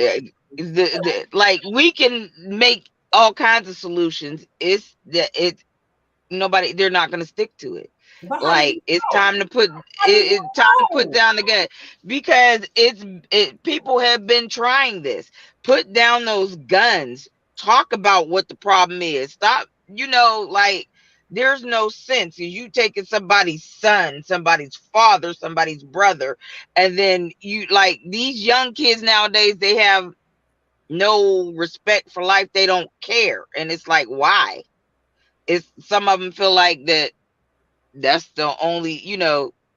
like we can make all kinds of solutions. It's that it nobody they're not going to stick to it. But how do you Like it's know? time to put How do you it's time to put know? down the gun because people have been trying this. Put down those guns. Talk about what the problem is. Stop, like there's no sense in you taking somebody's son, somebody's father, somebody's brother, and then you like these young kids nowadays, they have no respect for life. They don't care. And it's like, why? It's some of them feel like that's the only,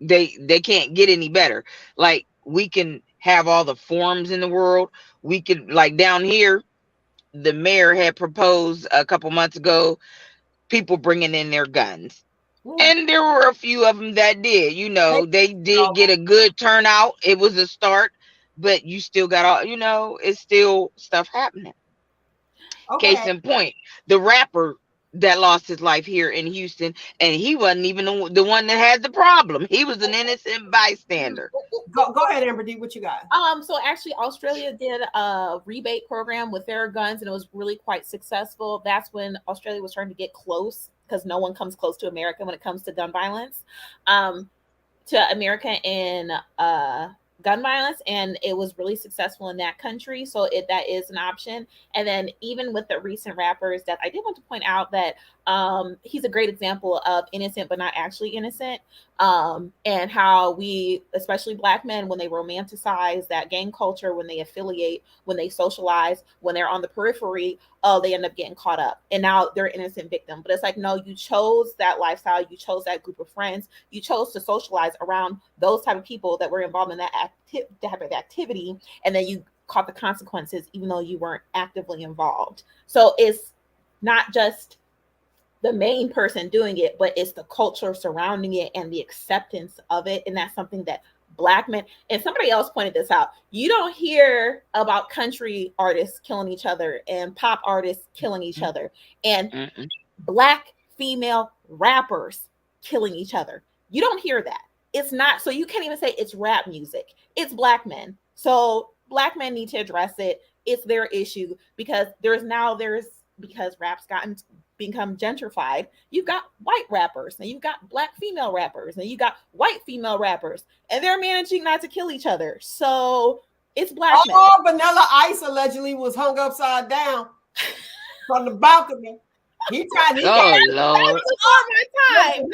they can't get any better. Like we can have all the forms in the world. We could, like, down here the mayor had proposed a couple months ago people bringing in their guns, Hmm. and there were a few of them that did, They they did get know. a good turnout. It was a start, but you still got all, it's still stuff happening. Case Okay. in point, the rapper that lost his life here in Houston, and he wasn't even the one that had the problem. He was an innocent bystander. Go ahead, Amber D. What you got? So actually Australia did a rebate program with their guns and it was really quite successful. That's when Australia was trying to get close because no one comes close to America when it comes to gun violence. To America in gun violence, and it was really successful in that country. So that is an option. And then even with the recent rappers, that I did want to point out that he's a great example of innocent but not actually innocent. And how we, especially black men, when they romanticize that gang culture, when they affiliate, when they socialize, when they're on the periphery, oh, they end up getting caught up and now they're an innocent victim. But it's like, no, you chose that lifestyle, you chose that group of friends, you chose to socialize around those type of people that were involved in that type of activity, and then you caught the consequences even though you weren't actively involved. So it's not just the main person doing it, but it's the culture surrounding it and the acceptance of it. And that's something that black men, and somebody else pointed this out, you don't hear about country artists killing each other and pop artists killing each other and Mm-mm. black female rappers killing each other. You don't hear that. It's not, so you can't even say it's rap music. It's black men. So black men need to address it. It's their issue because because rap's gotten become gentrified. You've got white rappers and you've got black female rappers and you got white female rappers, and they're managing not to kill each other. So it's black men. Oh, Vanilla Ice allegedly was hung upside down from the balcony. He tried. He Oh came. Lord. Before my time.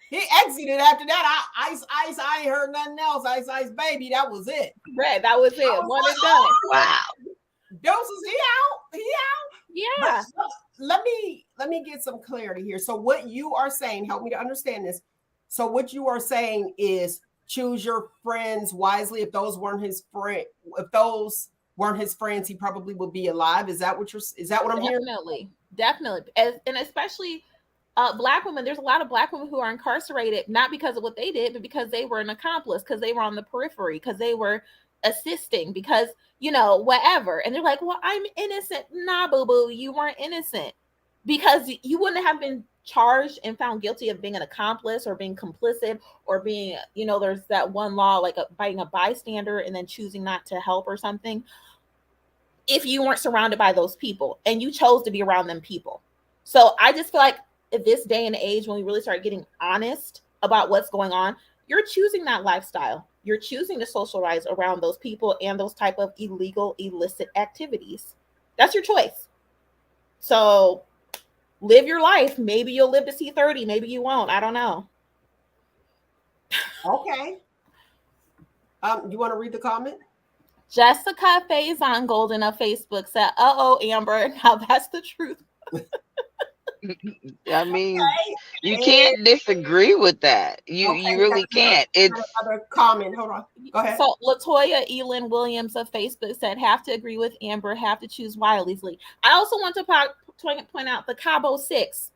He exited after that. Ice. I ain't heard nothing else. Ice, baby. That was it. Right, that was it. One and done. Wow. Doses. He out. Yeah. But let me get some clarity here. So what you are saying, help me to understand this. So what you are saying is choose your friends wisely. If those weren't his friends, he probably would be alive. Is that what I'm hearing? Definitely. And especially black women. There's a lot of black women who are incarcerated not because of what they did, but because they were an accomplice, because they were on the periphery, because they were assisting, because whatever. And they're like, well, I'm innocent. Nah, boo boo, you weren't innocent. because you wouldn't have been charged and found guilty of being an accomplice or being complicit or being, there's that one law like being a bystander and then choosing not to help or something, if you weren't surrounded by those people and you chose to be around them people. So I just feel like at this day and age, when we really start getting honest about what's going on, you're choosing that lifestyle. You're choosing to socialize around those people and those type of illegal, illicit activities. That's your choice. So live your life. Maybe you'll live to see 30. Maybe you won't. I don't know. Okay. You want to read the comment? Jessica Faison Golden of Facebook said, "Uh-oh, Amber, now that's the truth." I mean, Okay. you can't disagree with that. You really can't. It's Another comment. Hold on. Go ahead. So Latoya Elin Williams of Facebook said, "Have to agree with Amber, have to choose wisely." I also want to point out the Cabo 6.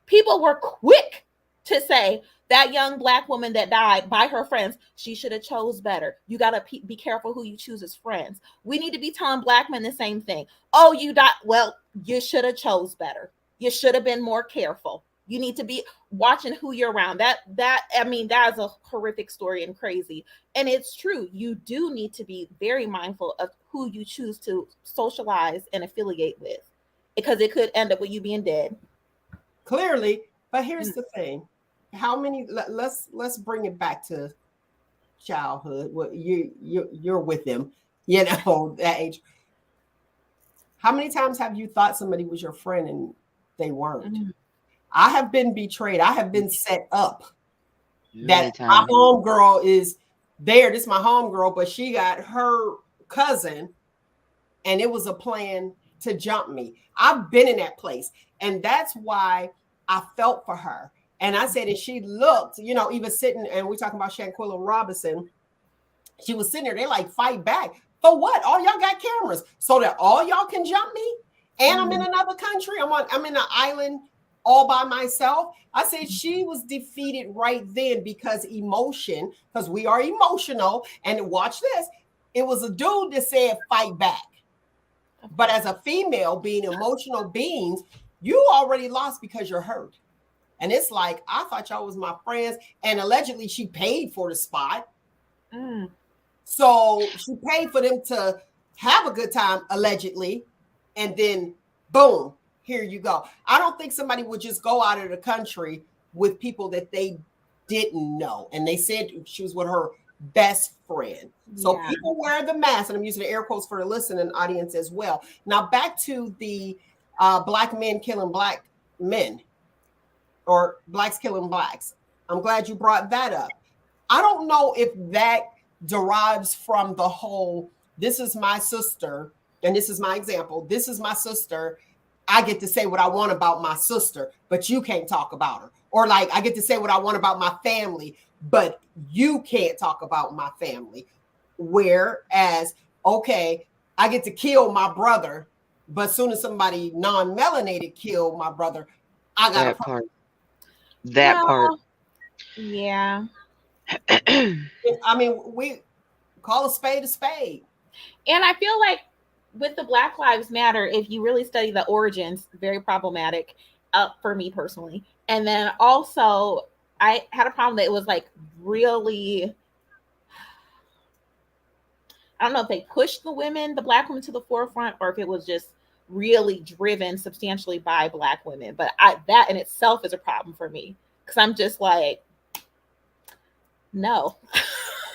People were quick to say that young Black woman that died by her friends, she should have chose better. You got to be careful who you choose as friends. We need to be telling Black men the same thing. Oh, you died. Well, you should have chose better. You should have been more careful. You need to be watching who you're around. That is a horrific story and crazy. And it's true. You do need to be very mindful of who you choose to socialize and affiliate with, because it could end up with you being dead. Clearly, but here's the thing. How many, let's bring it back to childhood. Well, you're with them, that age. How many times have you thought somebody was your friend and they weren't? Mm-hmm. I have been betrayed. I have been set up. That my homegirl is there. This is my homegirl, but she got her cousin, and it was a plan to jump me. I've been in that place, and that's why I felt for her. And I said, and she looked, even sitting, and we're talking about Shanquilla Robinson. She was sitting there. They like, fight back for what? All y'all got cameras so that all y'all can jump me, and I'm in another country. I'm in an island all by myself. I said she was defeated right then because emotion, because we are emotional. And watch this. It was a dude that said fight back. But as a female, being emotional beings, you already lost because you're hurt. And it's like, I thought y'all was my friends. And allegedly she paid for the spot. Mm. So she paid for them to have a good time, allegedly. And then boom, here you go. I don't think somebody would just go out of the country with people that they didn't know. And they said she was with her best friend. So people wear the mask, and I'm using the air quotes for the listening audience as well. Now back to the Black men killing Black men, or Blacks killing Blacks. I'm glad you brought that up. I don't know if that derives from the whole, this is my sister, and this is my example. This is my sister. I get to say what I want about my sister, but you can't talk about her. Or like, I get to say what I want about my family, but you can't talk about my family. Whereas, okay, I get to kill my brother, but as soon as somebody non-melanated killed my brother, I got that part. That part. Yeah. I mean, we call a spade a spade. And I feel like with the Black Lives Matter, if you really study the origins, very problematic for me personally. And then also, I had a problem that it was like really, I don't know if they pushed the Black women to the forefront, or if it was just really driven substantially by Black women. But that in itself is a problem for me, because I'm just like, no.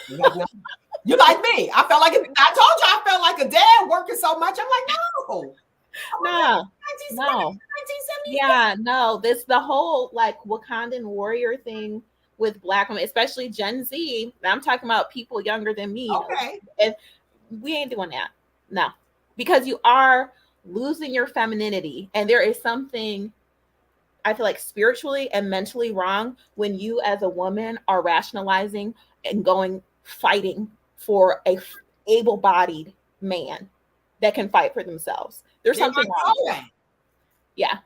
You like me. I told you I felt like a dad working so much. I'm like, no. Yeah, no. This the whole like Wakandan warrior thing with Black women, especially Gen Z. I'm talking about people younger than me. Okay. And we ain't doing that. No. Because you are losing your femininity. And there is something, I feel like, spiritually and mentally wrong when you as a woman are rationalizing and fighting for a able-bodied man that can fight for themselves. There's something wrong with that. Yeah.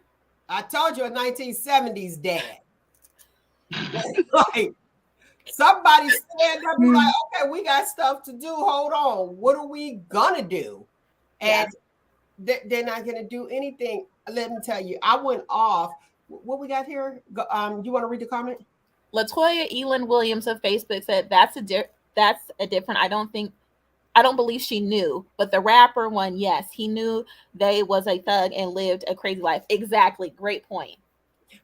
I told you a 1970s dad. Like, somebody stand up and be like, okay, we got stuff to do. Hold on. What are we gonna do? And they're not gonna do anything. let me tell you, I went off. What we got here? You want to read the comment? Latoya Elin Williams of Facebook said that's a different. I don't believe she knew, but the rapper one, yes, he knew they was a thug and lived a crazy life. Exactly, great point.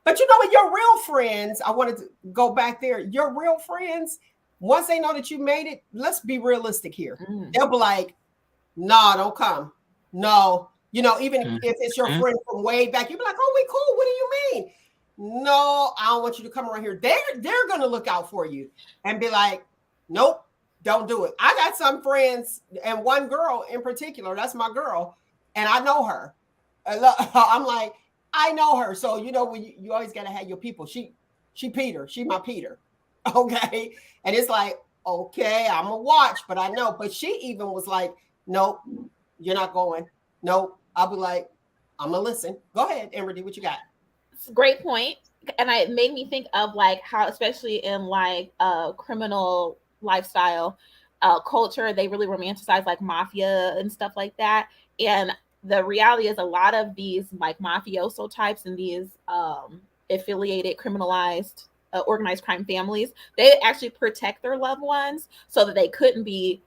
But you know what? Your real friends, I wanted to go back there. Your real friends, once they know that you made it, let's be realistic here. They'll be like, "Nah, don't come. No, even if it's your Mhm. friend from way back, you'll be like, oh, we cool. What do you mean? No, I don't want you to come around here. They're gonna look out for you and be like, nope, don't do it. I got some friends, and one girl in particular, that's my girl, and I know her. I'm like, I know her. So when you always gotta have your people. She Peter, she my Peter. Okay. And it's like, okay, I'm gonna watch, but I know. But she even was like, nope, you're not going. Nope. I'll be like, I'm gonna listen. Go ahead, Emery, what you got? It's a great point. And it made me think of like how, especially in like criminal lifestyle culture, they really romanticize like mafia and stuff like that. And the reality is a lot of these like mafioso types and these affiliated criminalized organized crime families, they actually protect their loved ones so that they couldn't be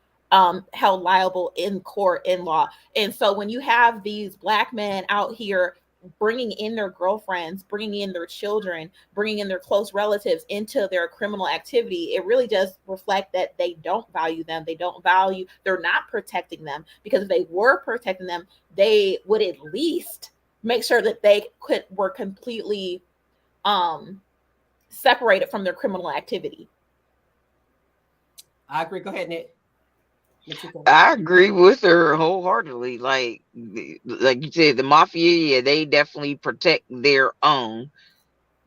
held liable in court in law. And so when you have these black men out here bringing in their girlfriends, bringing in their children, bringing in their close relatives into their criminal activity, it really does reflect that they don't value them. They don't value, they're not protecting them, because if they were protecting them, they would at least make sure that they were completely separated from their criminal activity. I agree. Go ahead, Nick. I agree with her wholeheartedly. Like you said, the mafia, yeah, they definitely protect their own.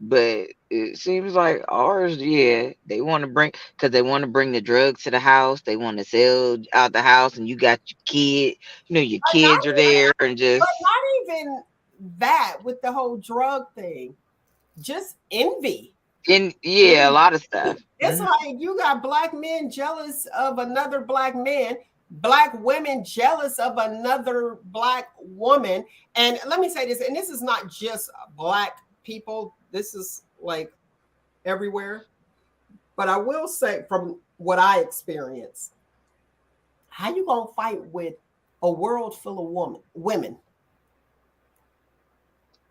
But it seems like ours, yeah, they want to bring because they want to bring the drugs to the house. They want to sell out the house, and you got your kid. Your But not, kids are there, and but just not even that with the whole drug thing. Just envy. in yeah, a lot of stuff. It's like you got black men jealous of another black man, black women jealous of another black woman. And let me say this, and this is not just black people, this is like everywhere. But I will say from what I experience, how you gonna fight with a world full of women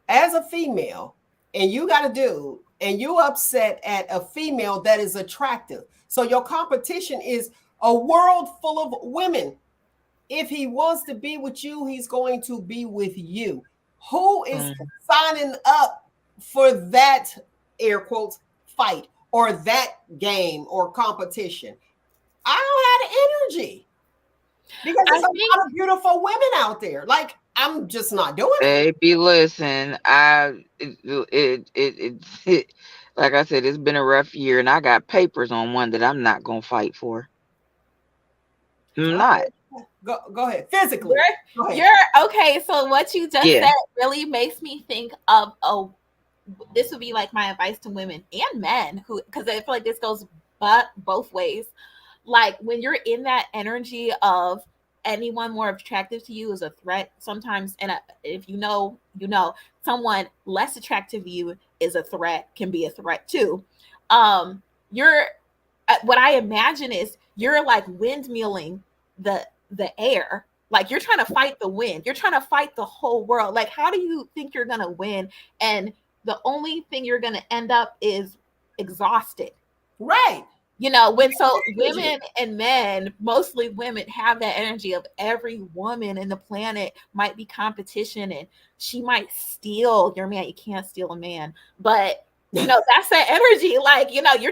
as a female, and you got a dude, and you upset at a female that is attractive. So your competition is a world full of women. If he wants to be with you, he's going to be with you. Who is signing up for that air quotes fight or that game or competition? I don't have the energy because there's a lot of beautiful women out there. Like, I'm just not doing it. Baby, listen, like I said, it's been a rough year, and I got papers on one that I'm not gonna fight for. I'm not. Go ahead. Physically. Go ahead. You're okay. So what you just Yeah. said really makes me think of this would be like my advice to women and men who, because I feel like this goes both ways. Like when you're in that energy of anyone more attractive to you is a threat sometimes, and if someone less attractive to you is a threat, can be a threat too. You're what I imagine is you're like windmilling the air, like you're trying to fight the wind, you're trying to fight the whole world. Like how do you think you're gonna win, and the only thing you're gonna end up is exhausted, right? When so women and men, mostly women, have that energy of every woman in the planet might be competition, and she might steal your man. You can't steal a man, but that's that energy. Like you're fighting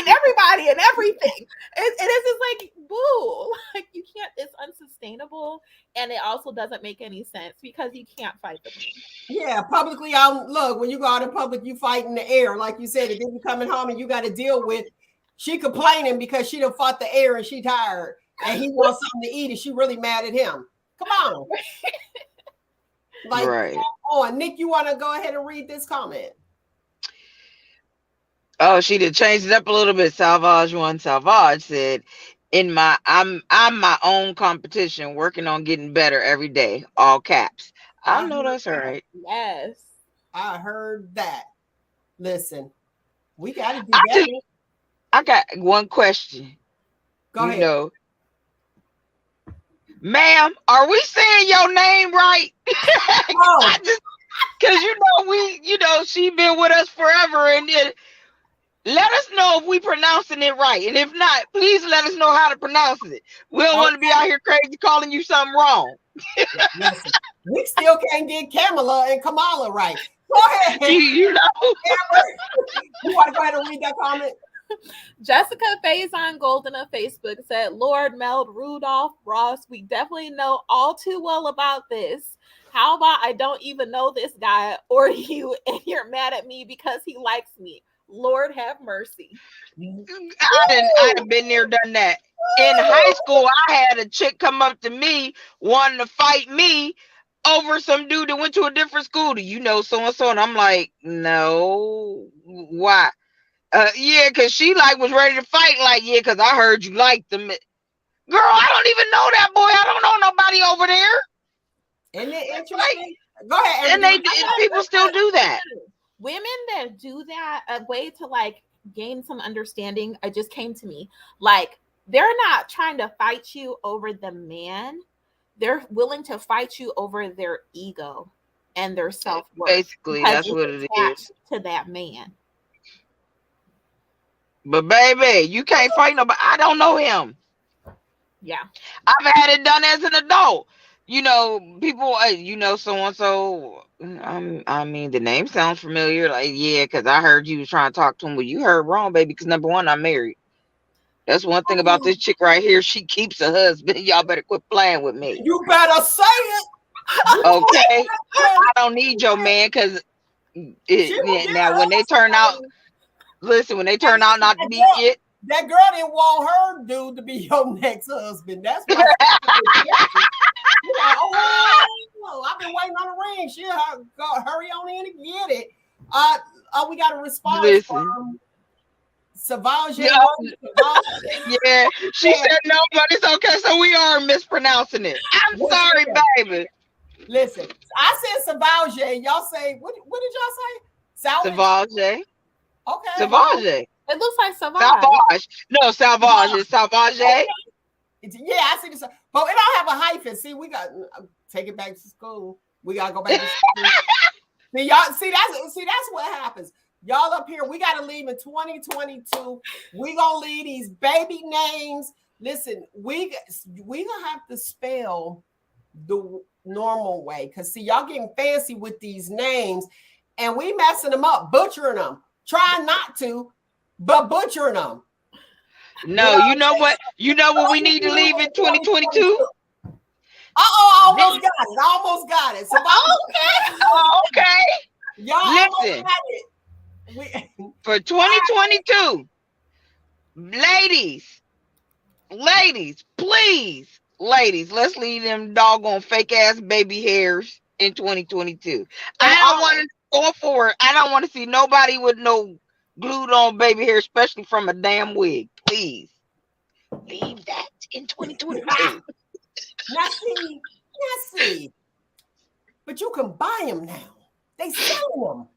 everybody and everything, and it's just like boo. Like you can't. It's unsustainable, and it also doesn't make any sense because you can't fight the wind. Yeah, publicly out. Look, when you go out in public, you fight in the air, like you said. And then you coming home and you got to deal with she complaining because she done fought the air and she tired, and he wants something to eat, and she really mad at him. Come on, like, Right. oh, Nick, you want to go ahead and read this comment? Oh, she did change it up a little bit. Salvage said, I'm my own competition, working on getting better every day. All caps. I I know heard that's right. Yes. I heard that. Listen, we got to do I just better. I got one question. Go You ahead. know, ma'am, are we saying your name right? I Oh, just because she been with us forever, and then let us know if we pronouncing it right, and if not, please let us know how to pronounce it. We don't want to be okay. out here crazy calling you something wrong. Listen, we still can't get Kamala and Kamala right. Go ahead, You know, Amber. You want to go ahead and read that comment? Jessica Faison Golden of Facebook said, Lord Meld Rudolph Ross, we definitely know all too well about this. How about I don't even know this guy or you, and you're mad at me because he likes me? Lord have mercy. I'd have been there, done that. In high school, I had a chick come up to me wanting to fight me over some dude that went to a different school. Do you know so and so? And I'm like, no. Why? Yeah, cause she was ready to fight. Like, yeah, cause I heard you liked them. Girl, I don't even know that boy. I don't know nobody over there. Isn't it Like, interesting? Go ahead, and Amber. people still do that. Women that do that, a way to gain some understanding, it just came to me. They're not trying to fight you over the man. They're willing to fight you over their ego and their self-worth. Basically, Because that's it's what it attached is. to that man. But baby, you can't fight nobody. I don't know him. Yeah. I've had it done as an adult. People, so and so. I mean, the name sounds familiar. Like, yeah, because I heard you was trying to talk to him. Well, you heard wrong, baby. Because number one, I'm married. That's one thing about this chick right here. She keeps a husband. Y'all better quit playing with me. You better say it. Okay, I don't need your man because She will get now her when they turn out, husband. listen, when they turn out not to be it, That girl didn't want her dude to be your next husband. That's why you're like, oh, I've been waiting on the ring. She'll hurry on in and get it. We got a response listen. from Savage. Yeah, yeah, she said no, but it's okay. So we are mispronouncing it. I'm sorry, baby. Listen, I said Savage. Y'all say what did y'all say? Savage. Okay. Savage. It looks like Savage. Salvage. No, Salvage. It's Salvage. Okay. Yeah, I see this. But it don't have a hyphen. See, we got take it back to school. We gotta go back to school. That's what happens. Y'all up here, we gotta leave in 2022. We gonna leave these baby names. Listen, we gonna have to spell the normal way because see, y'all getting fancy with these names, and we messing them up, butchering them. Trying not to, but butchering them. No, you know what? You know what we need to leave in 2022? I almost got it. So okay. Y'all listen. For 2022, ladies, please, let's leave them doggone fake ass baby hairs in 2022. I don't want to go forward. I don't want to see nobody with no glued on baby hair, especially from a damn wig. Please leave that in 2022. Now see. But you can buy them now. They sell them.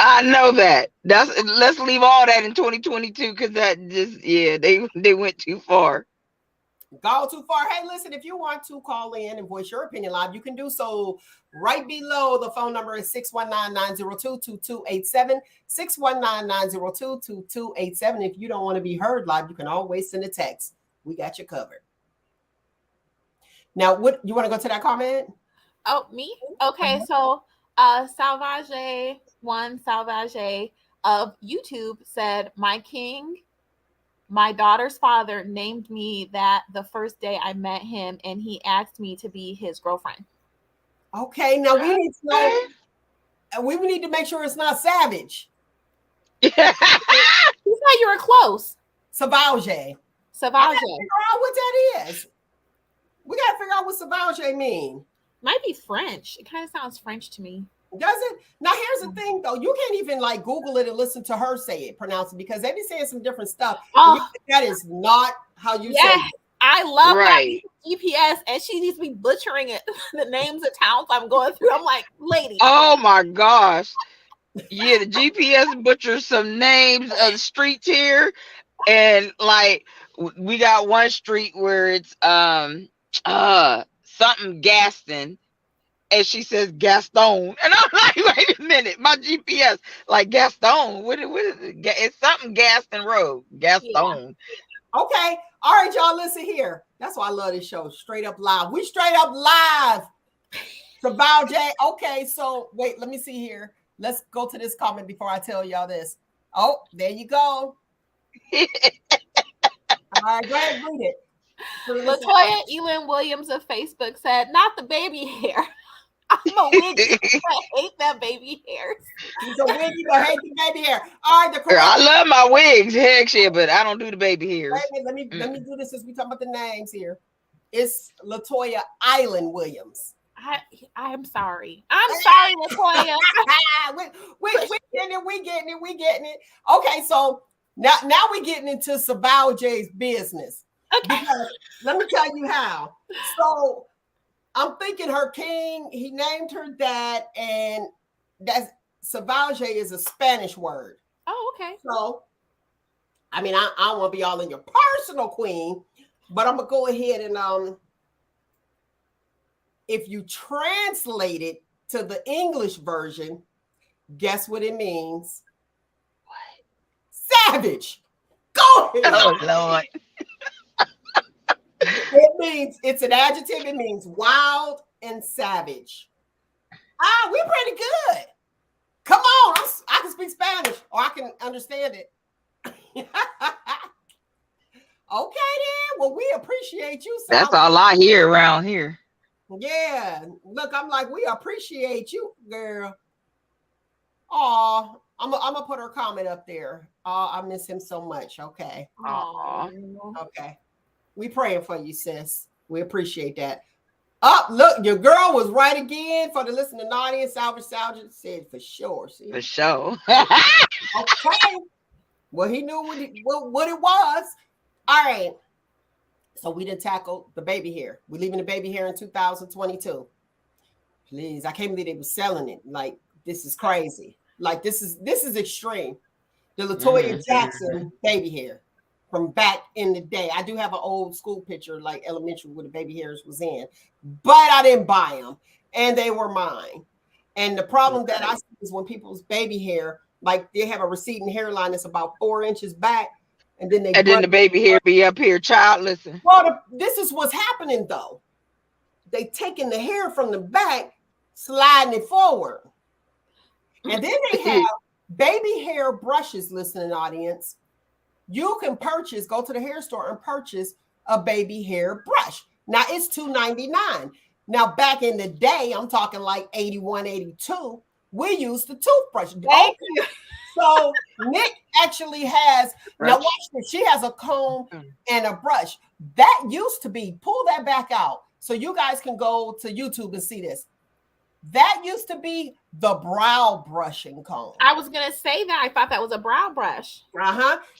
I know that. Let's leave all that in 2022 because that they went too far. Go too far. Hey, listen, if you want to call in and voice your opinion live, you can do so right below. The phone number is 619-902-2287. 619-902-2287. If you don't want to be heard live, you can always send a text. We got you covered. Now, what you want to go to that comment? Oh, me? Okay, so Salvage of YouTube said, my king, my daughter's father named me that the first day I met him, and he asked me to be his girlfriend. Okay, now we need to know. We need to make sure it's not Savage. You said you were close. Savage. I gotta figure out what that is. We gotta figure out what Savage mean. Might be French. It kind of sounds French to me. Does it? Now here's the thing though. You can't even Google it and listen to her say it, pronounce it, because they be saying some different stuff. Oh. That is not how you say it. I love that Right. GPS, and she needs to be butchering it. The names of towns I'm going through. I'm like, lady. Oh my gosh. Yeah, the GPS butchers some names of the streets here, and like we got one street where it's something Gaston, and she says Gaston, and I'm like, wait a minute, my GPS like Gaston. What is it? It's something Gaston Road, Yeah. Gaston. Okay. All right, y'all, listen here. That's why I love this show. Straight up live. We straight up live. Saval J. Okay, so wait, let me see here. Let's go to this comment before I tell y'all this. Oh, there you go. All right, go ahead, read it. Latoya Elin Williams of Facebook said, "Not the baby hair. I'm a wiggy. I hate that baby hair." He's a wig. You gonna hate the baby hair. All right, the correct. I love my wigs, heck shit, but I don't do the baby hairs. Wait a minute, let me do this since we talking about the names here. It's Latoya Island Williams. I'm sorry. I'm sorry, Latoya. we getting it. Okay, so now we getting into Saval J's business. Okay. Because let me tell you how. So I'm thinking her king, he named her that, and that's Saval J is a Spanish word. Oh, okay. So I mean, I don't want to be all in your personal queen, but I'm gonna go ahead and if you translate it to the English version, guess what it means? What? Savage. Go ahead. Oh Lord. It means, it's an adjective. It means wild and savage. We're pretty good. Come on, I can speak Spanish, or I can understand it. Okay, then. Well, we appreciate you. That's Sal. all I hear around here. Yeah. Look, I'm like, we appreciate you, girl. Oh, I'm gonna put her comment up there. Oh, I miss him so much. Okay. Aw. Okay. We praying for you, sis. We appreciate that. Up, look, your girl was right again for the listening audience. Salvage said for sure. See? For sure. Okay. Well, he knew what it was. All right. So we didn't tackle the baby hair. We're leaving the baby hair in 2022. Please, I can't believe they were selling it. Like, this is crazy. Like, this is extreme. The Latoya Jackson baby hair from back in the day. I do have an old school picture, like elementary, where the baby hairs was in, but I didn't buy them, and they were mine. And the problem that I see is when people's baby hair, like they have a receding hairline that's about 4 inches back, and then the baby hair be up here, child. Listen. Well, this is what's happening though. They taking the hair from the back, sliding it forward, and then they have baby hair brushes. Listening audience, you can go to the hair store and purchase a baby hair brush. Now it's $2.99. Now back in the day, I'm talking like 81, 82, we used the toothbrush. Okay. So Nick actually has, now watch this, she has a comb and a brush. That used to be, pull that back out so you guys can go to YouTube and see this. That used to be the brow brushing comb. I was gonna say that. I thought that was a brow brush.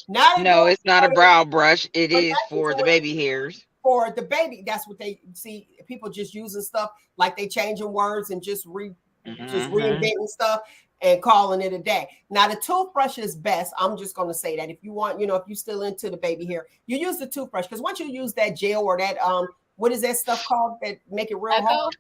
No, it's not a brow brush. It is for the baby hairs. For the baby, that's what they see. People just using stuff like they changing words and just reinventing stuff and calling it a day. Now the toothbrush is best. I'm just going to say that if you want, if you're still into the baby hair, you use the toothbrush, because once you use that gel or that what is that stuff called that make it real hard?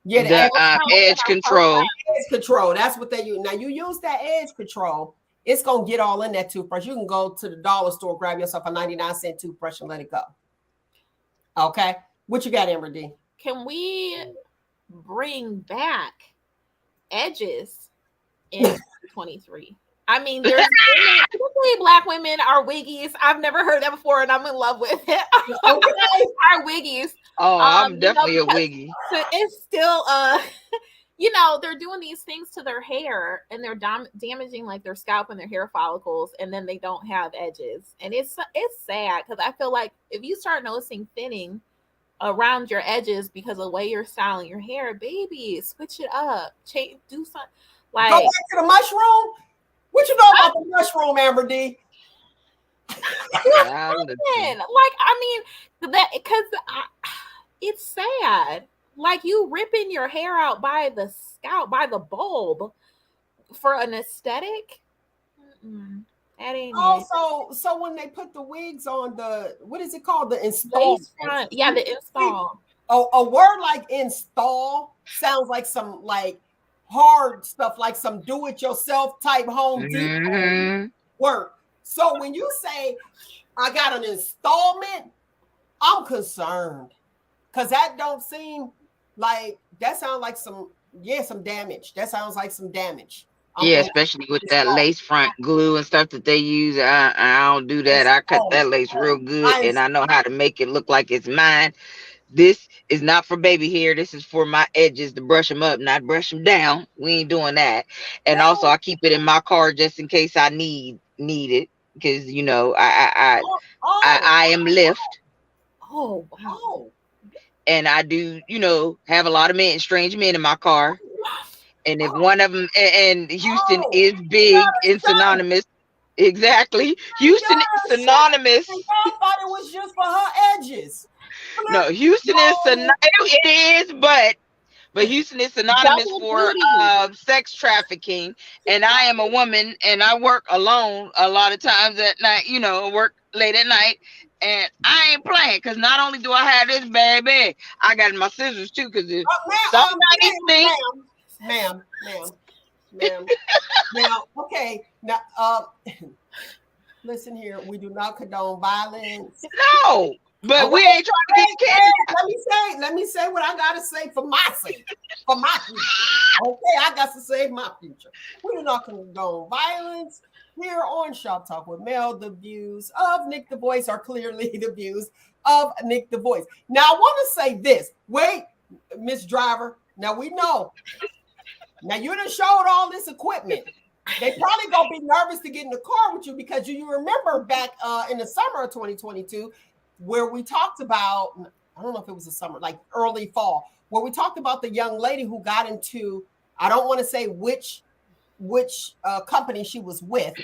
Yeah, the edge control. Edge control. That's what they use. Now you use that edge control, it's gonna get all in that toothbrush. You can go to the dollar store, grab yourself a 99-cent toothbrush and let it go. Okay, what you got, Amber D? Can we bring back edges in 23? I mean, there's typically Black women are wiggies. I've never heard that before, and I'm in love with it. Okay. Are wiggies. Oh, I'm definitely a wiggy. So it's still they're doing these things to their hair, and they're damaging like their scalp and their hair follicles, and then they don't have edges, and it's sad, because I feel like if you start noticing thinning around your edges because of the way you're styling your hair, baby, switch it up, change, do something. Like, go back to the mushroom. What you know about the mushroom, Amber D? You're Child, pregnant. listen. Like, I mean, that because it's sad. Like you ripping your hair out by the scalp, by the bulb for an aesthetic. Mm-mm, that ain't it. So when they put the wigs on, the what is it called? The Lace installments. front, yeah, the install. A word like install sounds like some like hard stuff, like some do-it-yourself type Home Depot Hmm. work. So when you say I got an installment, I'm concerned because that don't seem like that sounds like some damage. That sounds like some damage. Yeah, I'm especially with that installed. lace front glue and stuff that they use. I don't do that. I cut Installment. that lace real good, I and I know install. how to make it look like it's mine. This is not for baby hair. This is for my edges to brush them up, not brush them down. We ain't doing that. And also, Well, I keep it in my car just in case I need it, because oh, I am Lyft, Oh wow. oh, and I do have a lot of men, strange men in my car. And if oh, one of them, and Houston oh. is You got big a and shirt. synonymous. Exactly. You Houston is got a shirt. And synonymous. y'all thought it was just for her edges. Flip. No, Houston is No. synonymous. It is, but Houston is synonymous Double for duty. sex trafficking. And I am a woman, and I work alone a lot of times at night. Work late at night, and I ain't playing because not only do I have this baby, I got my scissors too. Because if somebody think Ma'am. Now, okay. Now, listen here. We do not condone violence. no, Oh, but we wait, ain't trying to get wait, kids. let me say what I gotta say for my sake, for my future. Okay, I got to save my future. We do not condone violence here on Shop Talk with Mel. The views of Nick the Voice are clearly the views of Nick the Voice. Now, I want to say this. Wait, Miss Driver. Now we know. Now you done showed all this equipment. They probably gonna be nervous to get in the car with you because you remember back in the summer of 2022 where we talked about, I don't know if it was the summer, like early fall, where we talked about the young lady who got into, I don't want to say which company she was with,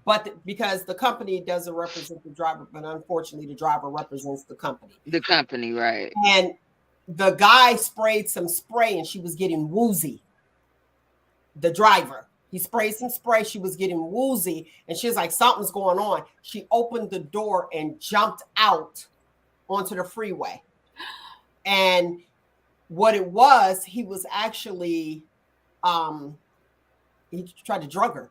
but because the company doesn't represent the driver, but unfortunately the driver represents the company. The company, right? And the guy sprayed some spray and she was getting woozy. The driver. He sprayed some spray. She was getting woozy, and she was like, something's going on. She opened the door and jumped out onto the freeway. And what it was, he was actually, he tried to drug her.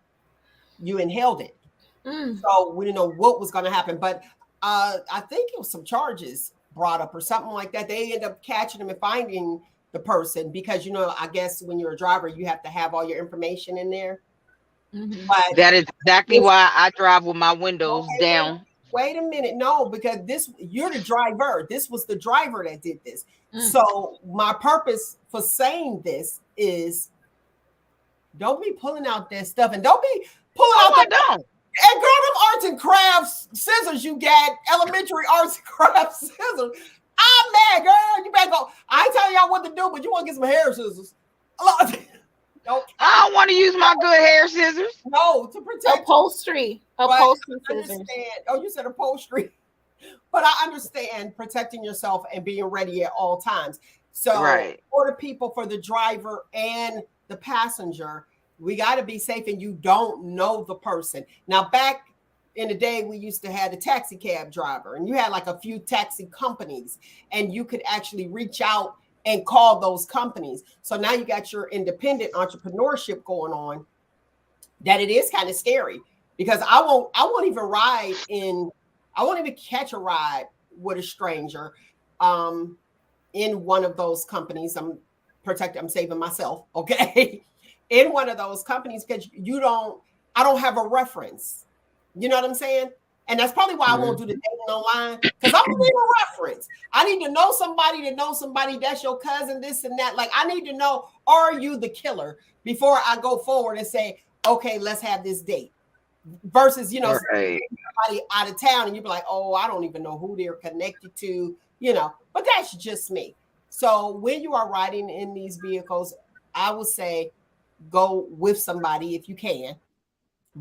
You inhaled it. So we didn't know what was going to happen. But I think it was some charges brought up or something like that. They end up catching him and finding the person because I guess when you're a driver you have to have all your information in there. But That is exactly why I drive with my windows okay, down. wait a minute, no, because you're the driver. This was the driver that did this. So my purpose for saying this is don't be pulling out that stuff and don't be pulling out I that. don't. And girl, them arts and crafts scissors you got, elementary arts and crafts scissors. I'm mad, girl. You better go. I ain't telling y'all what to do, but you want to get some hair scissors. I don't want to use my good hair scissors. No, to protect upholstery scissors. Oh, you said upholstery. But I understand protecting yourself and being ready at all times. So right. For the people, for the driver and the passenger, we got to be safe, and you don't know the person. Now, back in the day, we used to have a taxi cab driver, and you had like a few taxi companies, and you could actually reach out and call those companies. So now you got your independent entrepreneurship going on. That it is kind of scary because I won't even catch a ride with a stranger in one of those companies. I'm saving myself, okay? In one of those companies because I don't have a reference. You know what I'm saying? And that's probably why I won't do the dating online because I'm gonna need a reference. I need to know somebody that's your cousin, this and that. Like I need to know, are you the killer before I go forward and say, okay, let's have this date. Versus, right. somebody out of town and you'd be like, oh, I don't even know who they're connected to, but that's just me. So when you are riding in these vehicles, I would say go with somebody if you can.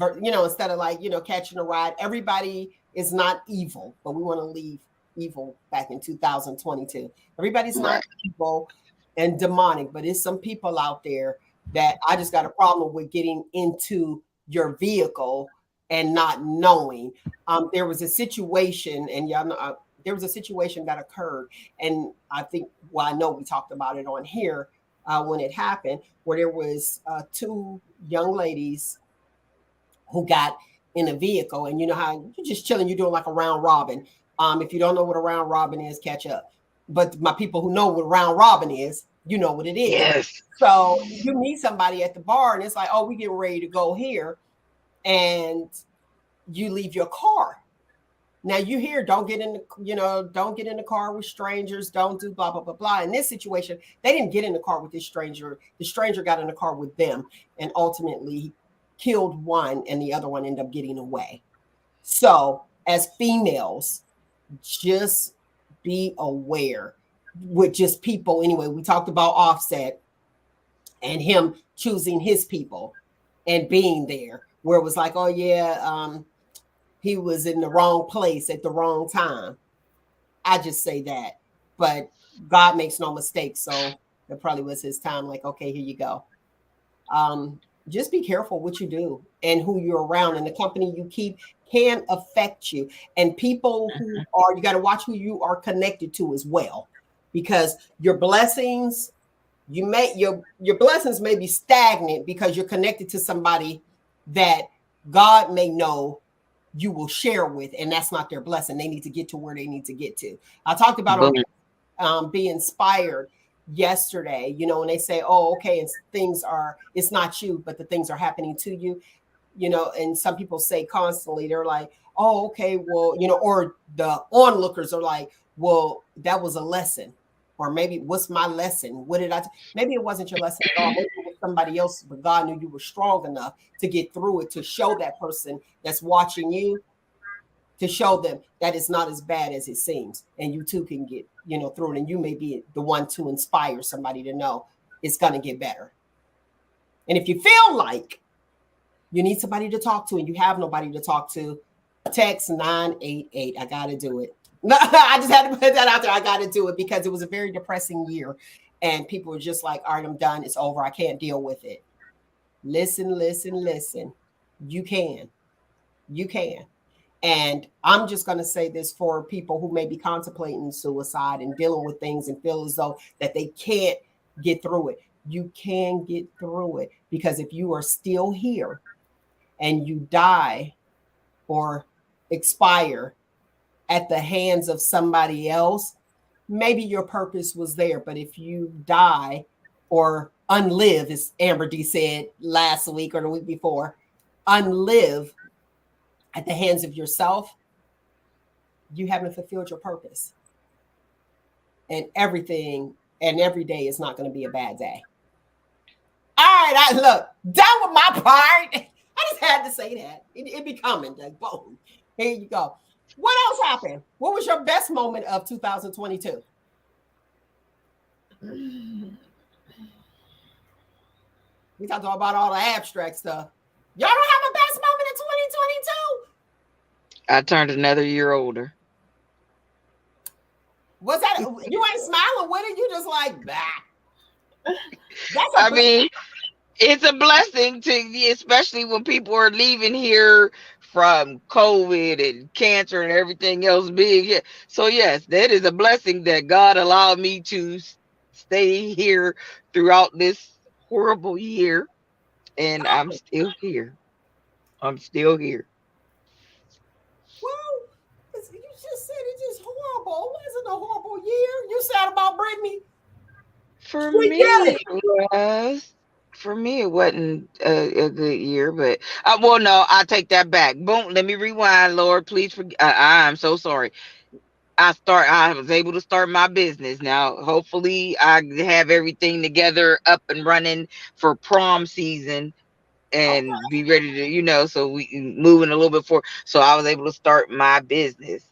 instead of like, catching a ride. Everybody is not evil, but we want to leave evil back in 2022. Everybody's not Right. evil and demonic, but it's some people out there that I just got a problem with getting into your vehicle and not knowing. There was a situation, and y'all know, there was a situation that occurred, and I think, well, I know we talked about it on here when it happened, where there was two young ladies who got in a vehicle, and you know how you're just chilling, you're doing like a round robin. If you don't know what a round robin is, catch up. But my people who know what a round robin is, you know what it is. Yes. So you meet somebody at the bar, and it's like, oh, we getting ready to go here, and you leave your car. Now you hear, don't get in don't get in the car with strangers, don't do blah blah blah blah. In this situation, they didn't get in the car with this stranger. The stranger got in the car with them and ultimately killed one, and the other one ended up getting away. So as females, just be aware with just people. Anyway, we talked about Offset and him choosing his people and being there, where it was like, oh yeah, he was in the wrong place at the wrong time. I just say that. But God makes no mistakes. So it probably was his time. Like, okay, here you go. Just be careful what you do and who you're around, and the company you keep can affect you. And people who are, you got to watch who you are connected to as well, because your blessings, your blessings may be stagnant because you're connected to somebody that God may know you will share with, and that's not their blessing. They need to get to where they need to get to. I talked about on Be Inspired yesterday, when they say, oh, okay, and it's not you, but the things are happening to you, and some people say constantly, they're like, oh, okay, well, or the onlookers are like, well, that was a lesson. Or maybe, what's my lesson? What did maybe it wasn't your lesson at all. Maybe it was somebody else, but God knew you were strong enough to get through it, to show that person that's watching you, to show them that it's not as bad as it seems. And you too can get, through it. And you may be the one to inspire somebody to know it's going to get better. And if you feel like you need somebody to talk to and you have nobody to talk to, text 988. I got to do it. No, I just had to put that out there. I got to do it because it was a very depressing year. And people were just like, all right, I'm done. It's over. I can't deal with it. Listen. You can. And I'm just going to say this for people who may be contemplating suicide and dealing with things and feel as though that they can't get through it. You can get through it, because if you are still here and you die or expire at the hands of somebody else, maybe your purpose was there. But if you die or unlive, as Amber D said last week or the week before, unlive at the hands of yourself, you haven't fulfilled your purpose. And everything and every day is not going to be a bad day. All right, look, done with my part. I just had to say that. It be coming, like, boom. Here you go. What else happened? What was your best moment of 2022? We talked about all the abstract stuff. Y'all don't have a best moment in 2022? I turned another year older. Was that, you ain't smiling with it? You just like, bah. I mean, it's a blessing to, especially when people are leaving here from COVID and cancer and everything else big. So yes, that is a blessing that God allowed me to stay here throughout this horrible year. And I'm still here. I'm still here. Well, you just said it's just horrible. It wasn't a horrible year. You said about Brittany. For me, it wasn't a good year, but well, no, I take that back. Boom, let me rewind, Lord, please forgive. I'm so sorry. I was able to start my business. Now, hopefully I have everything together, up and running for prom season, and be ready to, so we moving a little bit forward. So I was able to start my business.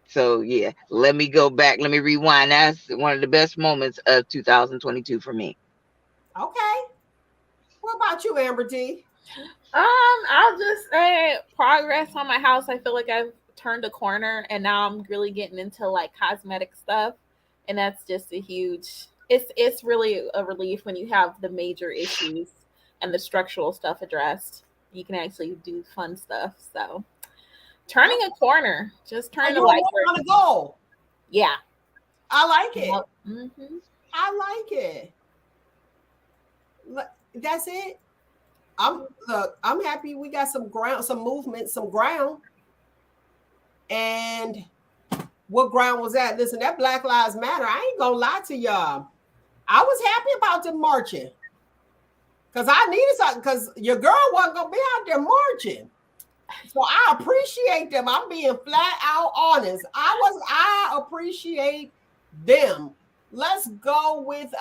So yeah, let me go back. Let me rewind. That's one of the best moments of 2022 for me. Okay. What about you, Amber D? I'll just say progress on my house. I feel like I've turned a corner, and now I'm really getting into like cosmetic stuff, and that's just a huge. It's really a relief when you have the major issues and the structural stuff addressed. You can actually do fun stuff. So turning a corner, just So turning the you are light moving on switch. a goal. Yeah. I like it. Yep. Hmm. I like it. That's it. I'm happy we got some ground, some movement, some ground. And what ground was that? Listen, that Black Lives Matter. I ain't gonna lie to y'all. I was happy about them marching because I needed something because your girl wasn't gonna be out there marching. So I appreciate them. I'm being flat out honest. I appreciate them. Let's go with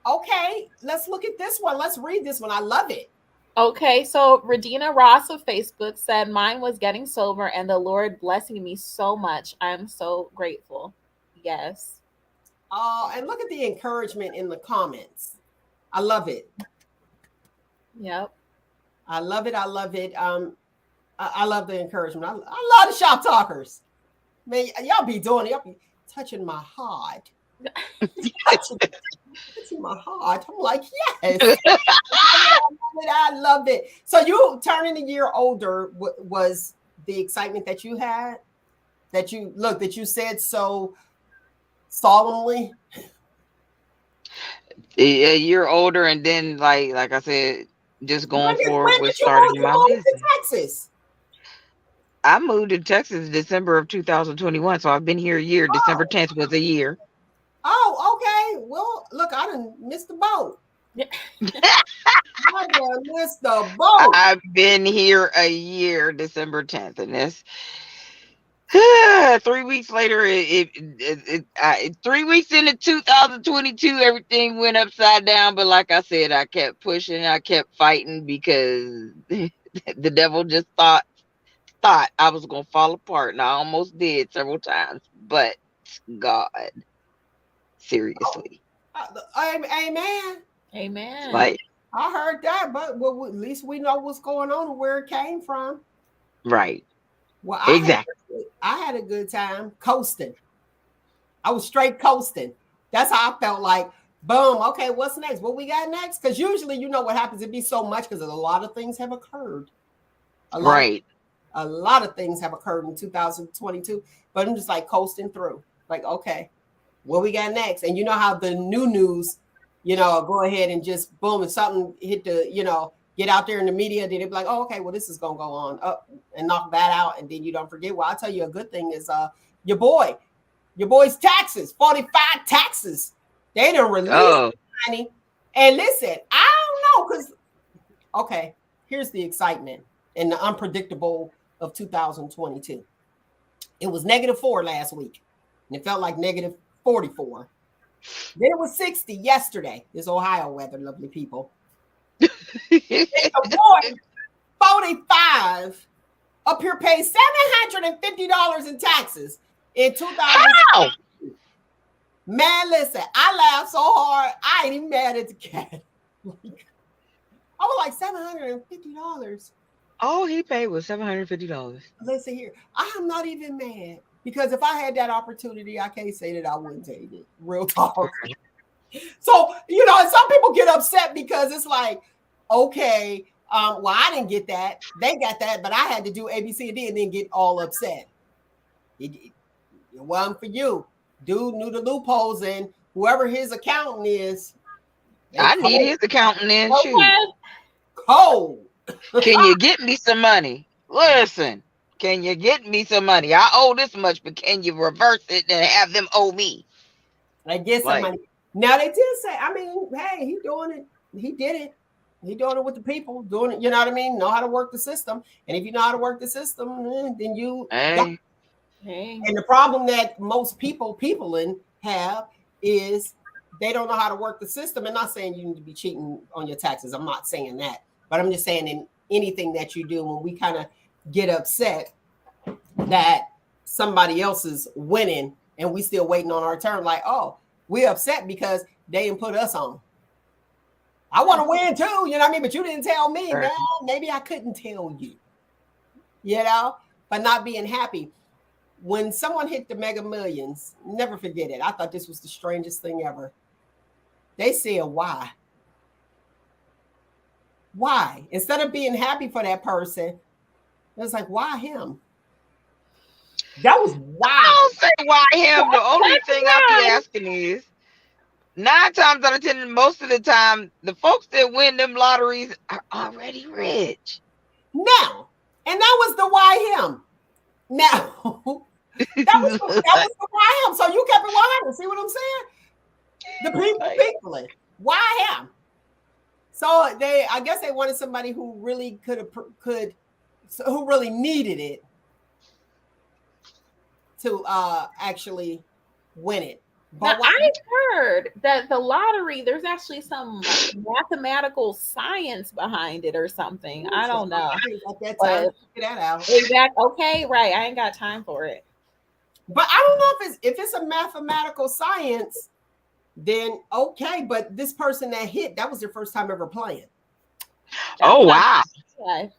okay, let's look at this one. Let's read this one. I love it. Okay, so Radina Ross of Facebook said, "Mine was getting sober and the Lord blessing me so much. I'm so grateful." Yes. And look at the encouragement in the comments. I love it. Yep. I love it. I love it. I love the encouragement. I love the shop talkers. Man, y'all be doing it. Y'all be touching my heart. touching my heart. I'm like, yes. I love it. So you turning a year older was the excitement that you had, that you said so solemnly. A year older, and then like I said, just going forward When with did you move? starting You my moved to business. Texas. I moved to Texas December of 2021, so I've been here a year. December Oh, 10th was a year. oh, okay. Well, look, I done missed the boat. Yeah. I done missed the boat. I've been here a year, December 10th, and this 3 weeks later, 3 weeks into 2022, everything went upside down. But like I said, I kept pushing, I kept fighting because the devil just thought I was gonna fall apart, and I almost did several times. But God, seriously, Amen. Amen. like I heard that, but well, at least we know what's going on and where it came from. right, Well, exactly, I had a good time coasting. I was straight coasting. That's how I felt like. Boom. Okay, what's next? What we got next? Because usually, you know what happens. It'd be so much because a lot of things have occurred. A lot of right. things have occurred in 2022. But I'm just like coasting through. Like, okay, what we got next? And you know how the new news, go ahead and just boom, if something hit the, get out there in the media, then they'd be like, oh, okay, well, this is gonna go on up and knock that out. And then you don't forget. Well, I'll tell you a good thing is your boy's taxes, 45 taxes. They done released Oh, money. And listen, I don't know, because okay, here's the excitement and the unpredictable of 2022. It was -4 last week, and it felt like -44. Then it was 60 yesterday. This Ohio weather, lovely people. The boy, 45, up here pays $750 in taxes in 2000. how? Man, listen, I laughed so hard, I ain't even mad at the cat. I was like, $750. All he paid was $750. Listen here, I am not even mad because if I had that opportunity, I can't say that I wouldn't take it. Real talk. So, some people get upset because it's like, okay, well, I didn't get that. They got that, but I had to do A, B, C, and D and then get all upset. It wasn't for you. Dude knew the loopholes, and whoever his accountant is, I need his accountant in. Shoot. Okay. cold. Can you get me some money? Listen, can you get me some money? I owe this much, but can you reverse it and have them owe me? I get some Like, money. Now they did say, I mean, hey, he doing it. He did it. He doing it with the people, doing it, you know what I mean? Know how to work the system. And if you know how to work the system, then you got. hey, Hey. And the problem that most people in have is they don't know how to work the system. And not saying you need to be cheating on your taxes. I'm not saying that. But I'm just saying in anything that you do, when we kind of get upset that somebody else is winning and we still waiting on our turn, like, oh, we're upset because they didn't put us on. I want to win too, you know what I mean? But you didn't tell me, Right. man. Maybe I couldn't tell you, you know, but not being happy. When someone hit the Mega Millions, never forget it. I thought this was the strangest thing ever. They said, why? Why? Instead of being happy for that person, it was like, why him? That was I wild. don't say why him. The only That's thing I be right. asking is 9 times out of 10, most of the time, the folks that win them lotteries are already rich. Now, and that was the why him. Now, that was the why him. So you kept it 100. See what I'm saying? The people, Like, people. Why him? So I guess they wanted somebody who really who really needed it to actually win it. Now But why? I've heard that the lottery, there's actually some like mathematical science behind it or something. I don't know. I ain't got that time to But figure that out. exact okay, right. I ain't got time for it. But I don't know if it's a mathematical science, then okay. But this person that hit, that was their first time ever playing. That's oh what wow. I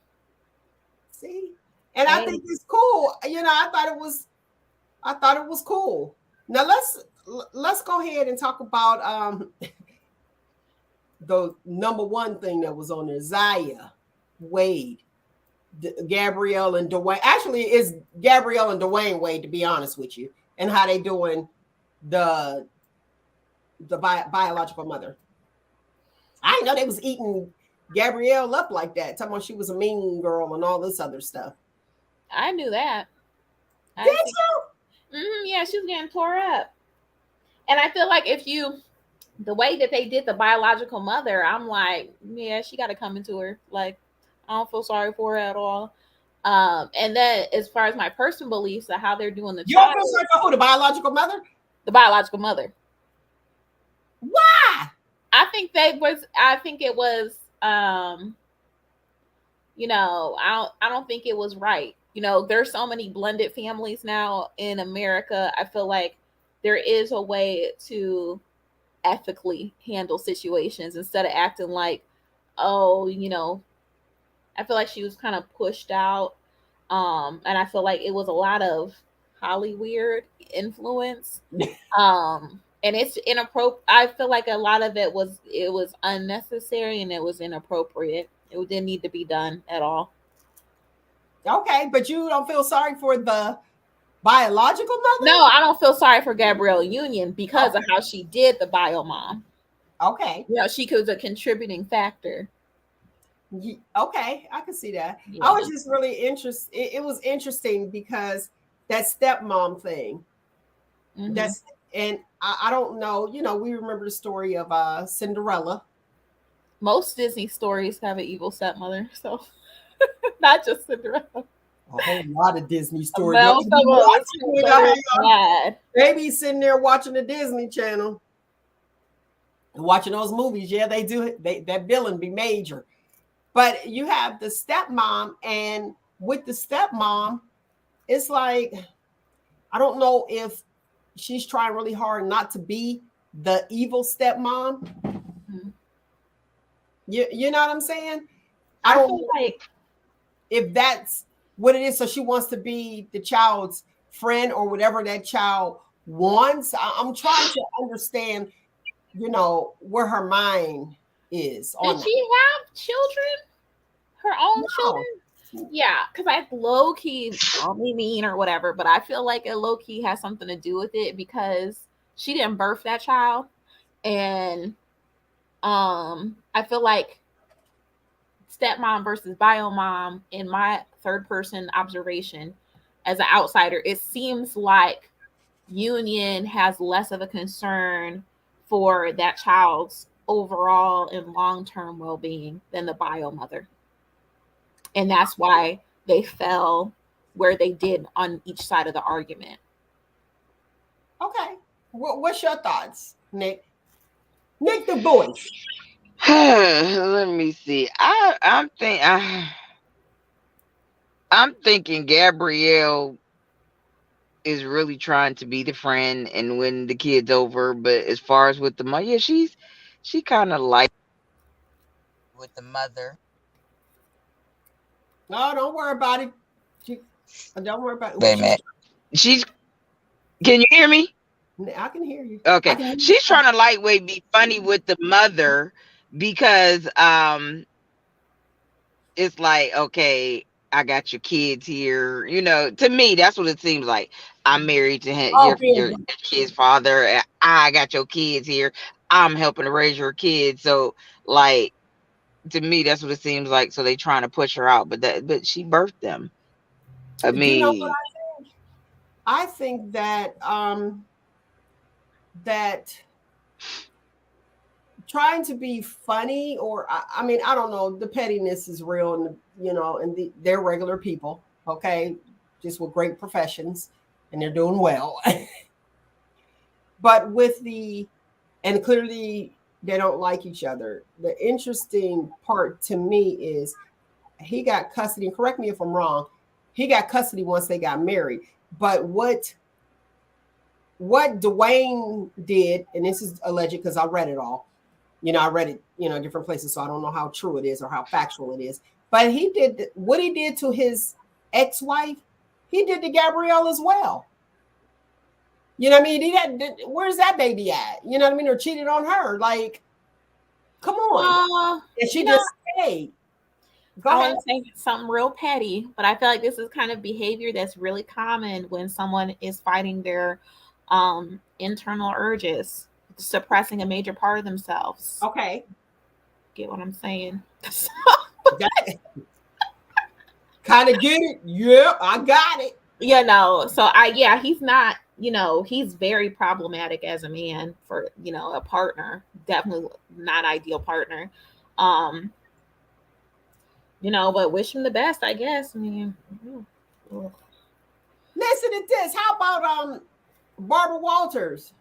See, and I hey, think it's cool. You know, I thought it was cool. Now let's go ahead and talk about the number one thing that was on there: Zaya, Wade, Gabrielle, and Dwayne. Actually, it's Gabrielle and Dwayne Wade, to be honest with you, and how they doing the biological mother. I didn't know they was eating Gabrielle up like that. Talking about she was a mean girl and all this other stuff. I knew that. I Did didn't think you? yeah, she was getting tore up. And I feel like if you the way that they did the biological mother, I'm like, yeah, she got to come into her. Like, I don't feel sorry for her at all. And then as far as my personal beliefs of how they're doing the You don't child, feel sorry for who? The biological mother? the biological mother, Why? I think it was, I don't think it was right. There's so many blended families now in America. I feel like there is a way to ethically handle situations instead of acting like, oh, I feel like she was kind of pushed out. And I feel like it was a lot of Hollywood influence. And it's inappropriate. I feel like a lot of it was unnecessary and it was inappropriate. It didn't need to be done at all. Okay, but you don't feel sorry for the biological No, mother? I don't feel sorry for Gabrielle Union because of Okay. how she did the bio mom. Okay. She was a contributing factor. Okay, I can see that. I Yeah. was just really interested. It was interesting because that stepmom thing. Hmm. That's and I don't know. You know, we remember the story of Cinderella. Most Disney stories have an evil stepmother, so not just Cinderella. A whole lot of Disney stories. They'll Most be of them, watching it. stepmother is bad. They be sitting there watching the Disney Channel and watching those movies. Yeah, they do it. That billing be major. But you have the stepmom, and with the stepmom, it's like I don't know if she's trying really hard not to be the evil stepmom. Mhm. You know what I'm saying? I I don't feel know like if that's what it is. So she wants to be the child's friend or whatever that child wants. I'm trying to understand, where her mind is did on that. she have children? Her own No. children? Yeah, because I low key call me mean or whatever, but I feel like it low key has something to do with it because she didn't birth that child, and I feel like stepmom versus bio mom in my third person observation as an outsider, it seems like Union has less of a concern for that child's overall and long term well being than the bio mother. And that's why they fell where they did on each side of the argument. Okay. What's your thoughts, Nick? Nick the voice. Let me see. I'm thinking Gabrielle is really trying to be the friend and win the kids over. But as far as with the mom, yeah, she kind of like with the mother. No, don't worry about it. She, don't worry about it. Wait a She's. minute. She's can you hear me? I can hear you. I Okay. can hear She's you. trying to lightweight be funny with the mother because it's like, okay, I got your kids here. To me, that's what it seems like. I'm married to Oh, your baby. kid's father. And I got your kids here. I'm helping to raise your kids. So, like, to me, that's what it seems like. So they trying to push her out, but she birthed them. I You know what mean, I think that trying to be funny, or I mean, I don't know, the pettiness is real, and they're regular people, okay, just with great professions, and they're doing well. But and clearly they don't like each other. The interesting part to me is he got custody, and correct me if I'm wrong, he got custody once they got married. But what Dwayne did, and this is alleged because I read it all, I read it, different places, so I don't know how true it is or how factual it is. But he did what he did to his ex-wife, he did to Gabrielle as well. You know what I mean? Where's that baby at? You know what I mean? Or cheated on her. Like, come on. And You she know, just stayed. Go I ahead. want to say something real petty, but I feel like this is kind of behavior that's really common when someone is fighting their internal urges, suppressing a major part of themselves. Okay. Get what I'm saying? Kind of get it. Yeah, I got it. Yeah, he's not, he's very problematic as a man for, a partner. Definitely not ideal partner. Um, but wish him the best, I guess. I mean, ugh. Listen to this. How about Barbara Walters?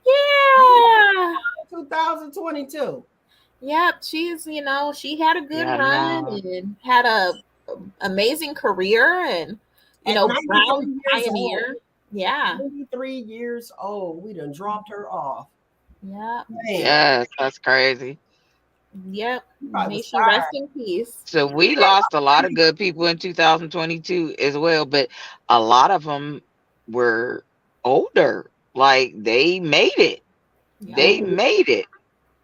Yeah. 2022. Yep, she had a good yeah, run no. and had a amazing career and At Brown 93 years old. pioneer. Yeah. 93 years old. We done dropped her off. Yep. Man, Yes, that's crazy. Yep. she probably May was she tired. rest in peace. So we lost a lot of good people in 2022 as well, but a lot of them were older. Like they made it. Yep. They Mhm. made it.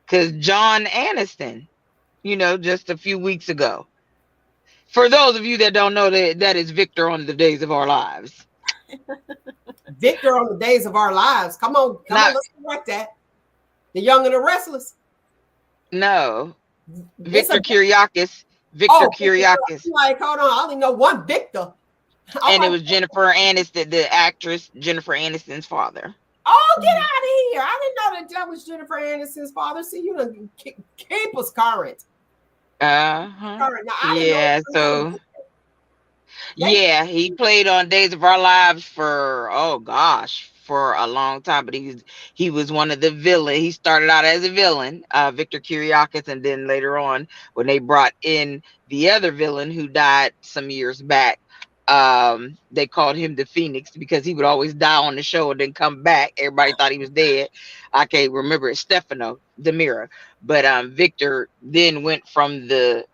Because John Aniston, just a few weeks ago. For those of you that don't know, that is Victor on the Days of Our Lives. Victor on the Days of Our Lives. Come on, Not let's correct that. The Young and the Restless. no, It's a Victor Kiriakis. Victor Victor. Kiriakis. I'm like, hold on, I only know one Victor. I'm And it like, was Jennifer Aniston, the actress Jennifer Aniston's father. oh, get out of here! I didn't know that was Jennifer Aniston's father. See, you done keep us current. Uh-huh. Current. Now I didn't know Yeah, so they. yeah, he played on Days of Our Lives for oh gosh, for a long time. But he was one of the villain. He started out as a villain, Victor Kiriakis, and then later on, when they brought in the other villain who died some years back, they called him the Phoenix because he would always die on the show and then come back. Everybody thought he was dead. I can't remember it, Stefano Demira. But Victor then went from the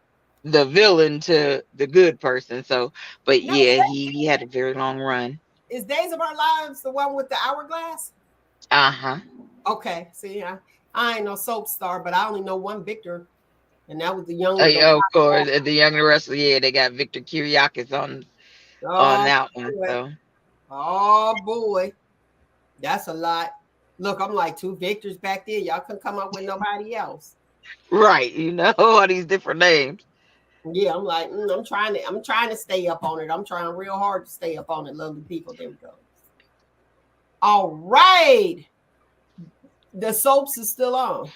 villain to the good person. So but Now yeah, he had a very long run. is Days of Our Lives the one with the hourglass? Uh-huh. Okay, see, I ain't no soap star, but I only know one Victor, and that was the young with the Of course, white. the younger wrestler, yeah, they got Victor Kiriakis on Oh that one. boy, So oh boy, that's a lot. Look, I'm like two Victors back there. Y'all couldn't come up with nobody else. right, all these different names. Yeah, I'm like, I'm trying to stay up on it. I'm trying real hard to stay up on it, lovely people. There we go. All right, the soaps is still on.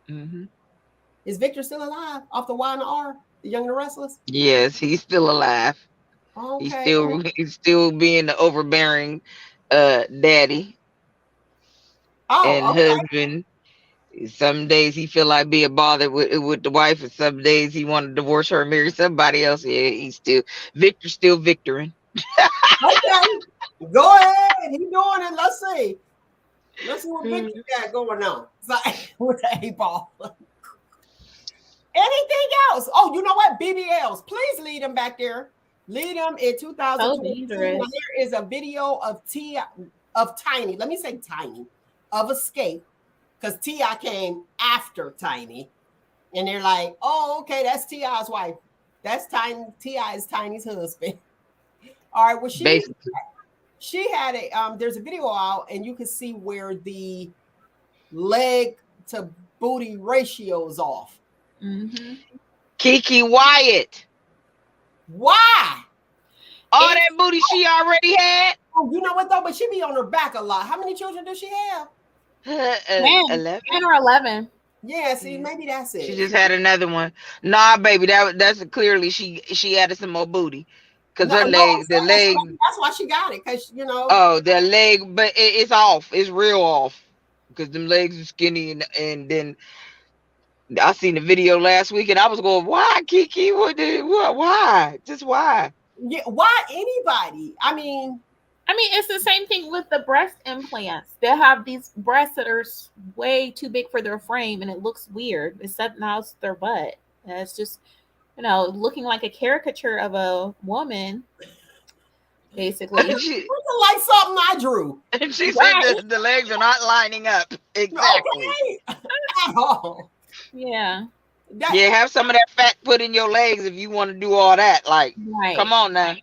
Hmm. Is Victor still alive off the Y and the R? The Young and the Restless? Yes, he's still alive. He's Okay. still he's still being the overbearing daddy and Oh, okay. husband. Some days he feel like being bothered with the wife, and some days he want to divorce her and marry somebody else. Yeah, he's still Victor's still victoring. Okay. Go ahead. He doing it. Let's see. Let's see what Mm. Victor got going on. It's like with the 8 ball. Anything else? Oh, you know what? BBLs. Please lead them back there. Lead them in So 2022. Now, dangerous. here is a video of T of Tiny. Let me say Tiny of Escape because T.I. came after Tiny. And they're like, oh, okay, that's T.I.'s wife. That's Tiny. T.I. is Tiny's husband. All right. Well, Basically. she had a there's a video out and you can see where the leg to booty ratio is off. Hmm. Kiki Wyatt. Why? All It's that booty she already had. Oh, you know what though? But she be on her back a lot. How many children does she have? 10, 11. 10 or 11. Yeah, see, Yeah. maybe that's She it. just had another one. Nah, baby, that's clearly she added some more booty, cause No, her no, I'm leg, the saying that's leg, that's why she got it because you know. oh, the leg, but it's off. It's real off, cause them legs are skinny, and then I seen the video last week, and I was going, why, Kiki? What? Why? Just why? Yeah, why anybody? I mean, I mean, it's the same thing with the breast implants. They have these breasts that are way too big for their frame, and it looks weird. Except now it's their butt. And it's just, looking like a caricature of a woman, And basically. she it's like something I drew. and she said Right. the legs are not lining up exactly. Okay, at all. Yeah. That Yeah, have some of that fat put in your legs if you want to do all that. Like, come Right. on now.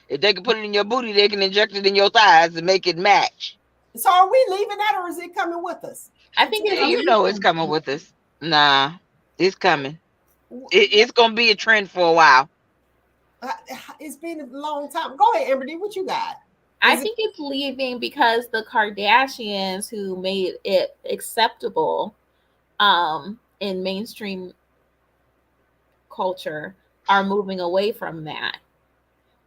If they can put it in your booty, they can inject it in your thighs and make it match. so are we leaving that or is it coming with us? I think Yeah, it's you know it's leaving. coming with us. Nah, it's coming. It's gonna be a trend for a while. Uh, It's been a long time. Go ahead, Amber D. What you got? I Is it think it's leaving because the Kardashians who made it acceptable in mainstream culture are moving away from that.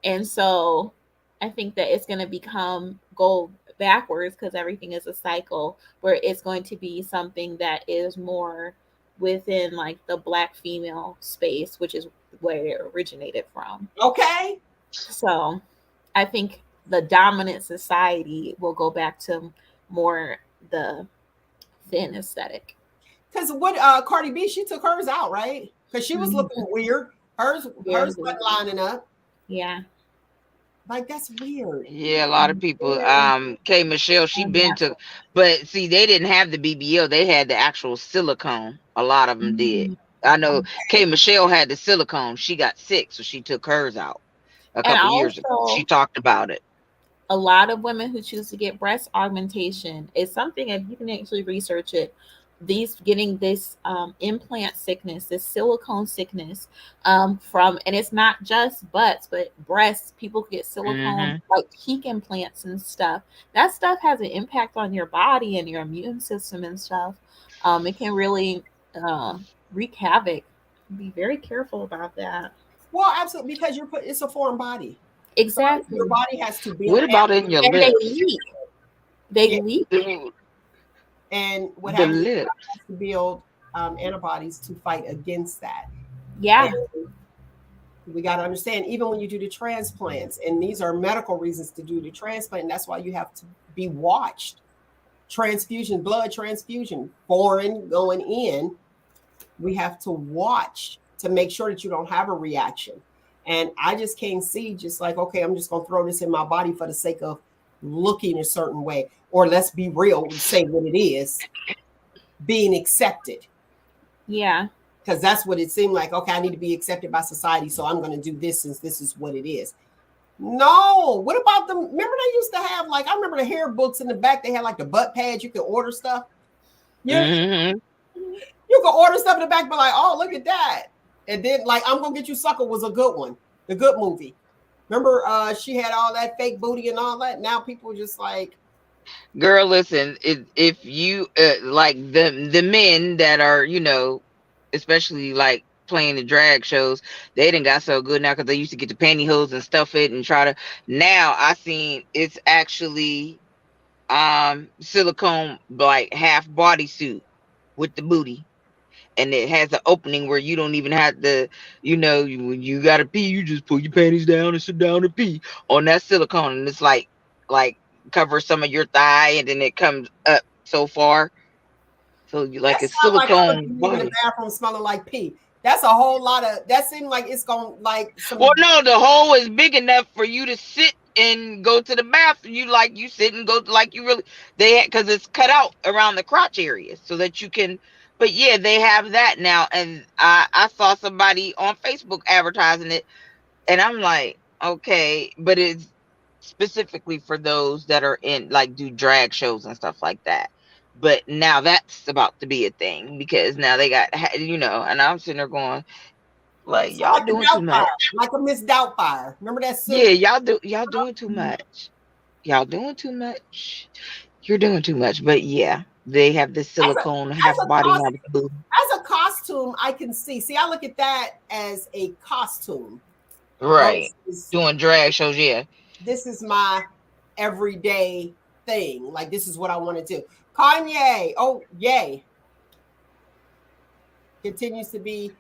And so I think that it's going to go backwards because everything is a cycle where it's going to be something that is more within like the black female space, which is where it originated from. okay? So I think the dominant society will go back to more the thin aesthetic. Because what Cardi B, she took hers out, right? Because she was Mhm. looking weird. Very Hers weird. wasn't lining up. Yeah. Like that's weird. Yeah, a lot of people. Very K Michelle, she been to, Unnatural. but see, they didn't have the BBL. They had the actual silicone. A lot of them did. Mhm. I know K Michelle had the silicone. She got sick, so she took hers out a And couple years ago. She also, talked about it. a lot of women who choose to get breast augmentation is something, if you can actually research it, these getting this implant sickness, this silicone sickness, from, and it's not just butts but breasts. People get silicone Hmm. like cheek implants and stuff. That stuff has an impact on your body and your immune system and stuff. It can really uh, wreak havoc. Be very careful about that. well, absolutely, because it's a foreign body. So your Exactly. body has to build What about in your And they lips? leak. They yeah, leak. and what The happens is lips. it has to build antibodies to fight against that. And Yeah. we got to understand, even when you do the transplants, and these are medical reasons to do the transplant, and that's why you have to be watched. Transfusion, blood transfusion, foreign going in, we have to watch to make sure that you don't have a reaction. And I just can't see just like, okay, I'm just going to throw this in my body for the sake of looking a certain way. Or let's be real, say what it is, being accepted. Yeah. Because that's what it seemed like. Okay, I need to be accepted by society. So I'm going to do this since this is what it is. No. What about them? Remember they used to have like, I remember the hair books in the back. They had like the butt pads. You could order stuff. Yeah. Hmm. You can order stuff in the back, but like, oh, look at that. And then like, I'm gonna get you sucker was a good one, the good movie. Remember, she had all that fake booty and all that. Now people just like, Girl, listen. If you like the men that are, especially like playing the drag shows, they didn't got so good now because they used to get the pantyhose and stuff it and try to. Now I seen it's actually silicone like half bodysuit with the booty, and it has an opening where you don't even have to, when you gotta pee, you just pull your panties down and sit down and pee on that silicone, and it's like covers some of your thigh, and then it comes up so far, so you that like a sounds like I'm gonna silicone be leaving the body. bathroom smelling like pee. That's a whole lot of. That seemed like it's going like Well, some. no, the hole is big enough for you to sit and go to the bathroom. You sit and go like you really because it's cut out around the crotch area so that you can. But yeah, they have that now, and I saw somebody on Facebook advertising it, and I'm like, okay, but it's specifically for those that are in like do drag shows and stuff like that. But now that's about to be a thing because now they got and I'm sitting there going like So y'all like a doing too much. Doubtfire, like a Miss Doubtfire. Remember that Yeah, suit? y'all doing too much. Y'all doing too much. You're doing too much. But yeah, they have this As a silicone half body, half boob. as a costume, I can see. See, I look at that as a costume Right. versus Doing drag shows, yeah. this is my everyday thing. Like this is what I want to do. Kanye, oh yay, continues to be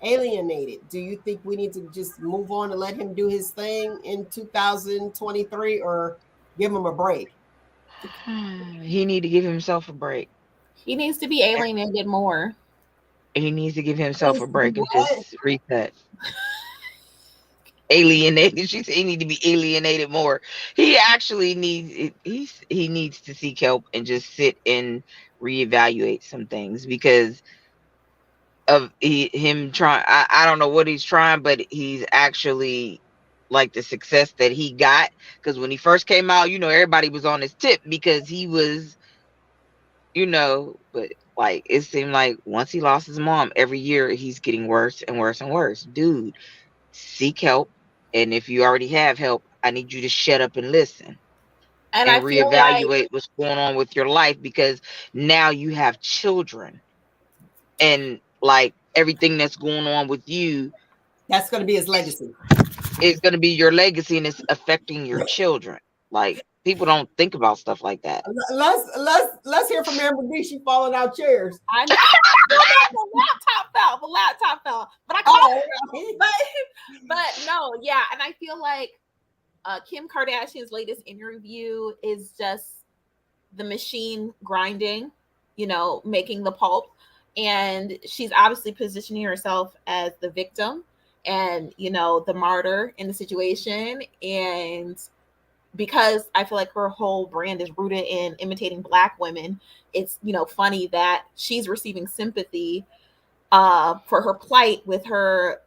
alienated. Do you think we need to just move on and let him do his thing in 2023 or give him a break? He need to give himself a break. He needs to be alienated more. He needs to give himself Please a do break and what? just reset. Alienated. She said he need to be alienated more. He actually needs he needs to seek help and just sit and reevaluate some things because of him trying. I don't know what he's trying, but he's actually like the success that he got because when he first came out, everybody was on his tip because he was, but like it seemed like once he lost his mom, every year he's getting worse and worse and worse. Dude, seek help, and if you already have help, I need you to shut up and listen And and I feel like, reevaluate what's going on with your life because now you have children and like everything that's going on with you That's going to be his is, legacy. is going to be your legacy and it's affecting your children. Like people don't think about stuff like that. Let's hear from Amber D. She falling out chairs. I know the laptop fell, but I caught Oh, it. But no, yeah, and I feel like Kim Kardashian's latest interview is just the machine grinding, making the pulp. And she's obviously positioning herself as the victim and, the martyr in the situation. And because I feel like her whole brand is rooted in imitating Black women, it's, funny that she's receiving sympathy for her plight with her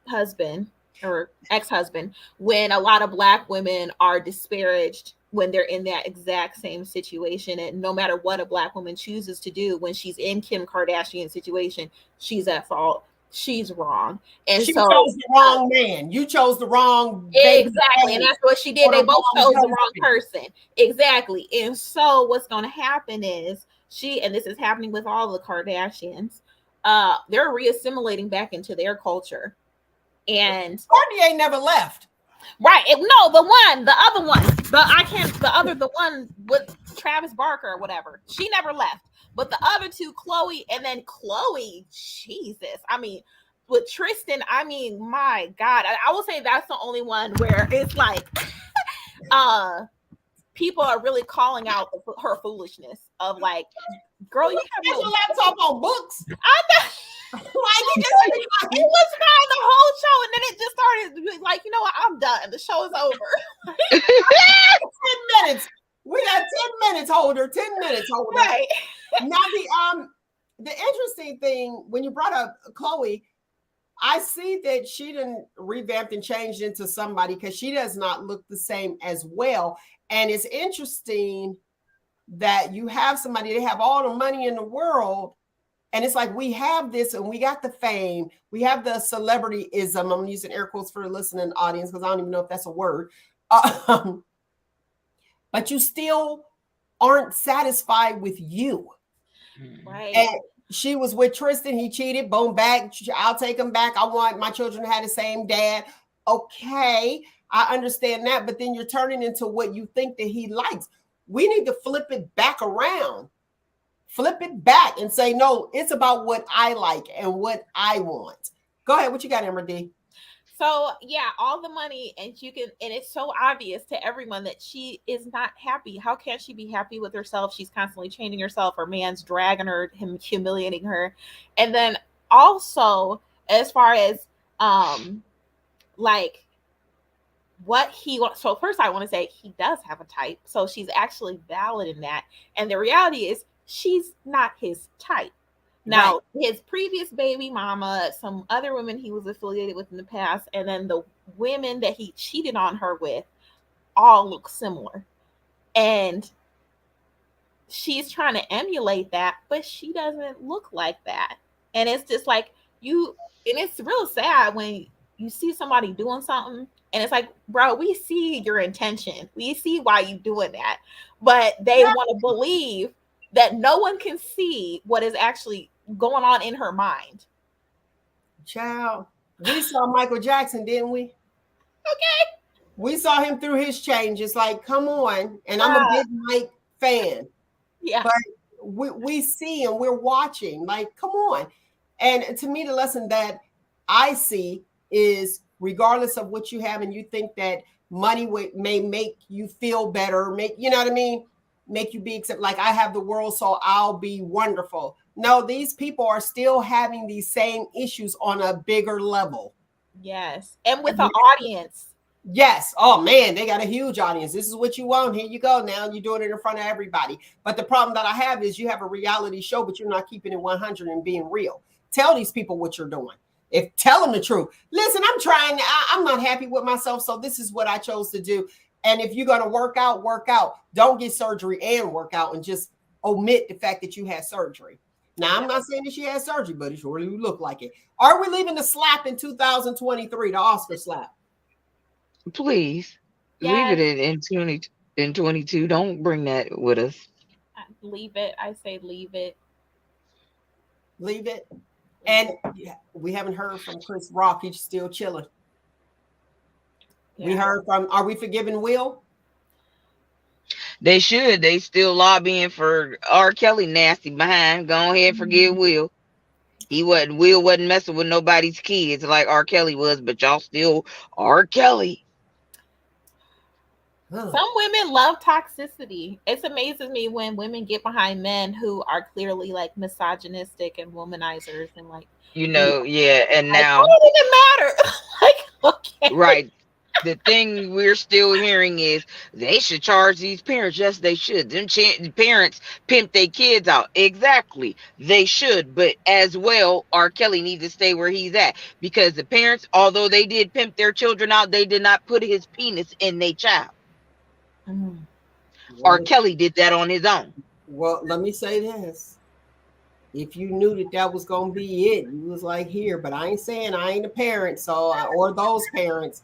husband or ex-husband when a lot of Black women are disparaged when they're in that exact same situation. And no matter what a Black woman chooses to do when she's in Kim Kardashian's situation, she's at fault, she's wrong. And she so chose the wrong man. You chose the wrong baby. exactly, and that's what she did. Or They the both wrong chose the wrong husband. person. Exactly. And so what's going to happen is and this is happening with all the Kardashians, they're reassimilating back into their culture. And Cartier never left. right, no, the other one, the one with Travis Barker or whatever, she never left. But the other two, Chloe, and then Chloe, Jesus, I mean, with Tristan, I mean, my God, I will say that's the only one where it's like, people are really calling out her foolishness of like, girl, you have Get no. your laptop on books. I know. Like, It was fine the whole show, and then it just started like, you know what? I'm done. The show is over. 10 minutes. We got 10 minutes, Holder. 10 minutes, Holder. Right. Now the interesting thing when you brought up Chloe, I see that she didn't revamped and changed into somebody because she does not look the same as well. And it's interesting that you have somebody, they have all the money in the world. And it's like we have this and we got the fame. We have the celebrityism. I'm using air quotes for the listening audience because I don't even know if that's a word. But you still aren't satisfied with you. Right. And she was with Tristan. He cheated. Boom, back. I'll take him back. I want my children to have the same dad. Okay, I understand that. But then you're turning into what you think that he likes. We need to flip it back around. Flip it back and say, no, it's about what I like and what I want. Go ahead. What you got, Amber D? So yeah, all the money, and it's so obvious to everyone that she is not happy. How can she be happy with herself? She's constantly changing herself. Her man's dragging her, him humiliating her. And then also as far as like what he wants. So first I want to say he does have a type. So she's actually valid in that. And the reality is she's not his type. Right. Now, his previous baby mama, some other women he was affiliated with in the past, and then the women that he cheated on her with all look similar. And she's trying to emulate that, but she doesn't look like that. And it's just like you, and it's real sad when you see somebody doing something and it's like, bro, we see your intention. We see why you doing that. But they want to believe that no one can see what is actually going on in her mind. Child, we saw Michael Jackson, didn't we? Okay. We saw him through his changes. Like, come on. And I'm a Yeah. big Mike fan. Yeah. But we see and we're watching. Like, come on. And to me, the lesson that I see is regardless of what you have, and you think that money may make you feel better, make, you know what I mean? Make you be accepted. Like, I have the world, so I'll be wonderful. No, these people are still having these same issues on a bigger level. Yes. And with an audience. Yes. Oh man, they got a huge audience. This is what you want. Here you go. Now you're doing it in front of everybody. But the problem that I have is you have a reality show, but you're not keeping it 100 and being real. Tell these people what you're doing. If tell them the truth. Listen, I'm trying. I'm not happy with myself, so this is what I chose to do. And if you're going to work out, work out. Don't get surgery and work out and just omit the fact that you had surgery. Now, I'm not saying that she had surgery, but it surely looked like it. Are we leaving the slap in 2023, the Oscar slap? Please leave Yes. it in 2022. Don't bring that with us. Leave it. I say leave it. Leave it. And we haven't heard from Chris Rock. He's still chilling. Yeah. We heard from, are we forgiving Will? They should. They still lobbying for R. Kelly nasty behind. Go ahead and forgive Will. Will wasn't messing with nobody's kids like R. Kelly was, but y'all still R. Kelly. Some women love toxicity. It's amazes me when women get behind men who are clearly like misogynistic and womanizers and like, Yeah, and like, now oh, it didn't matter. Like, okay. right. The thing we're still hearing is they should charge these parents. Yes, they should. Them parents pimp their kids out. Exactly. They should. But as well, R. Kelly needs to stay where he's at. Because the parents, although they did pimp their children out, they did not put his penis in their child. Mm. R. Kelly did that on his own. Well, let me say this. If you knew that that was going to be it, you was like, here, but I ain't saying I ain't a parent, so, or those parents.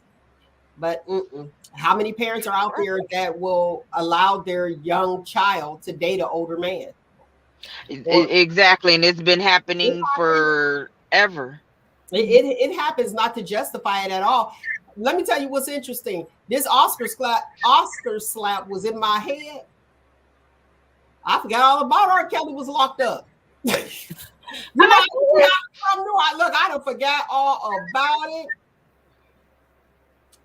But how many parents are out there that will allow their young child to date an older man? Exactly. And it's been happening forever. It happens, not to justify it at all. Let me tell you what's interesting. This Oscar slap was in my head. I forgot all about R. Kelly was locked up. Look, I don't forget all about it.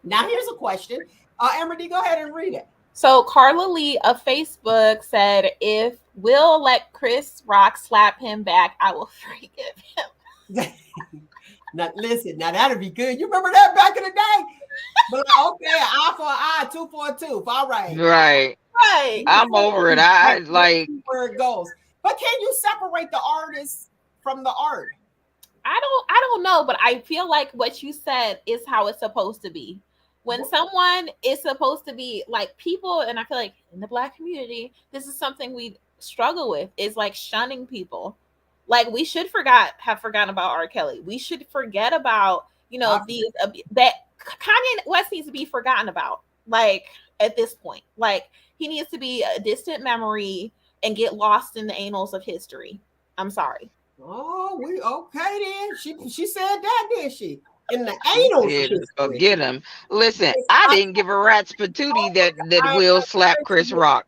Now here's a question. Emerdy, go ahead and read it. So Carla Lee of Facebook said, if Will let Chris Rock slap him back, I will forgive him. Now listen, now that'd be good. You remember that back in the day? But okay, eye for an eye, tooth for a tooth. All right. Right. Right. I'm over it. I like where it goes. But can you separate the artist from the art? I don't know, but I feel like what you said is how it's supposed to be. When someone is supposed to be like people, and I feel like in the Black community, this is something we struggle with, is like shunning people. Like we should have forgotten about R. Kelly. We should forget about, these that Kanye West needs to be forgotten about. Like at this point, like he needs to be a distant memory and get lost in the annals of history. I'm sorry. Oh, we okay then. She said that, did she? In the annals. Forget him. Listen, I didn't give a rat's patootie that Will slap Chris Rock.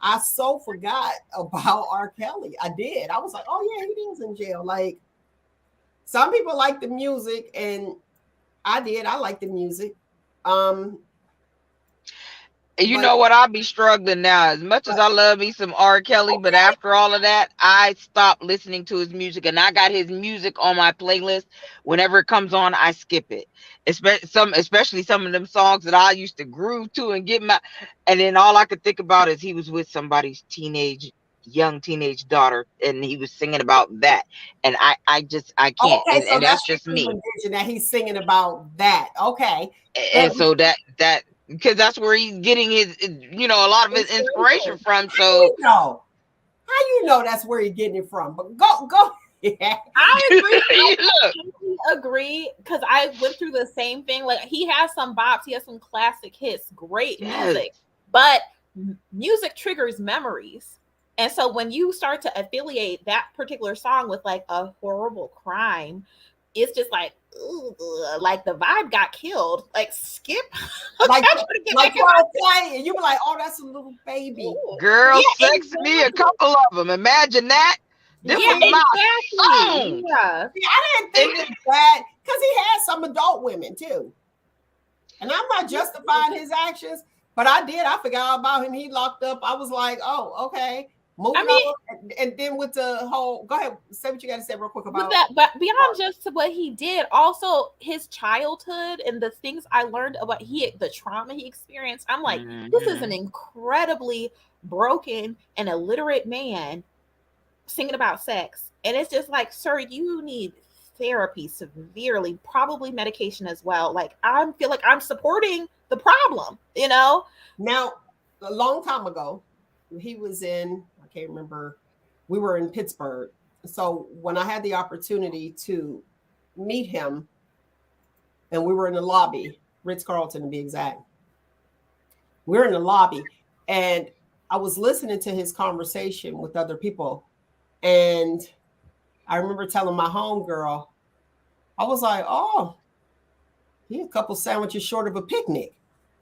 I so forgot about R. Kelly. I did. I was like, oh yeah, he is in jail. Like some people like the music, and I did. I like the music. And you But know what? I'll be struggling now. As much as but I love me some R. Kelly, but okay, after all of that, I stopped listening to his music, and I got his music on my playlist. Whenever it comes on, I skip it. Especially some of them songs that I used to groove to and get my. And then all I could think about is he was with somebody's young teenage daughter, and he was singing about that, and I can't, okay, so and that's that's just your me. rendition that he's singing about that. Okay, but And so that because that's where he's getting his a lot of his inspiration inspiration. from. How So you know? How you know that's where he's getting it from? But go. Yeah. I agree. look, Completely agree because I went through the same thing. Like he has some bops, he has some classic hits, great yes, music, but music triggers memories. And so when you start to affiliate that particular song with like a horrible crime, it's just like, ooh, like the vibe got killed. Like skip. Okay, like I'm gonna get like back in my 12 and you be like, oh, that's a little baby. ooh. girl, Yeah, sex me a exactly. couple of them. Imagine that. This Yeah, was See, my exactly. song. Yeah. see, I didn't And think it was bad because he had some adult women too. And I'm not justifying his actions, but I did. I forgot about him. He locked up. I was like, oh, okay. I Moving mean, on. And then with the whole, go ahead, say what you got to say real quick with about. that, but beyond just what he did, also his childhood and the things I learned about the trauma he experienced, I'm like, this is an Mhm. incredibly broken and illiterate man singing about sex. And it's just like, sir, you need therapy severely, probably medication as well. Like I feel like I'm supporting the problem, you know? Now, a long time ago, he was in, I can't remember, we were in Pittsburgh. So when I had the opportunity to meet him, and we were in the lobby, Ritz Carlton to be exact, we were in the lobby, and I was listening to his conversation with other people. And I remember telling my homegirl, I was like, oh, he a couple sandwiches short of a picnic.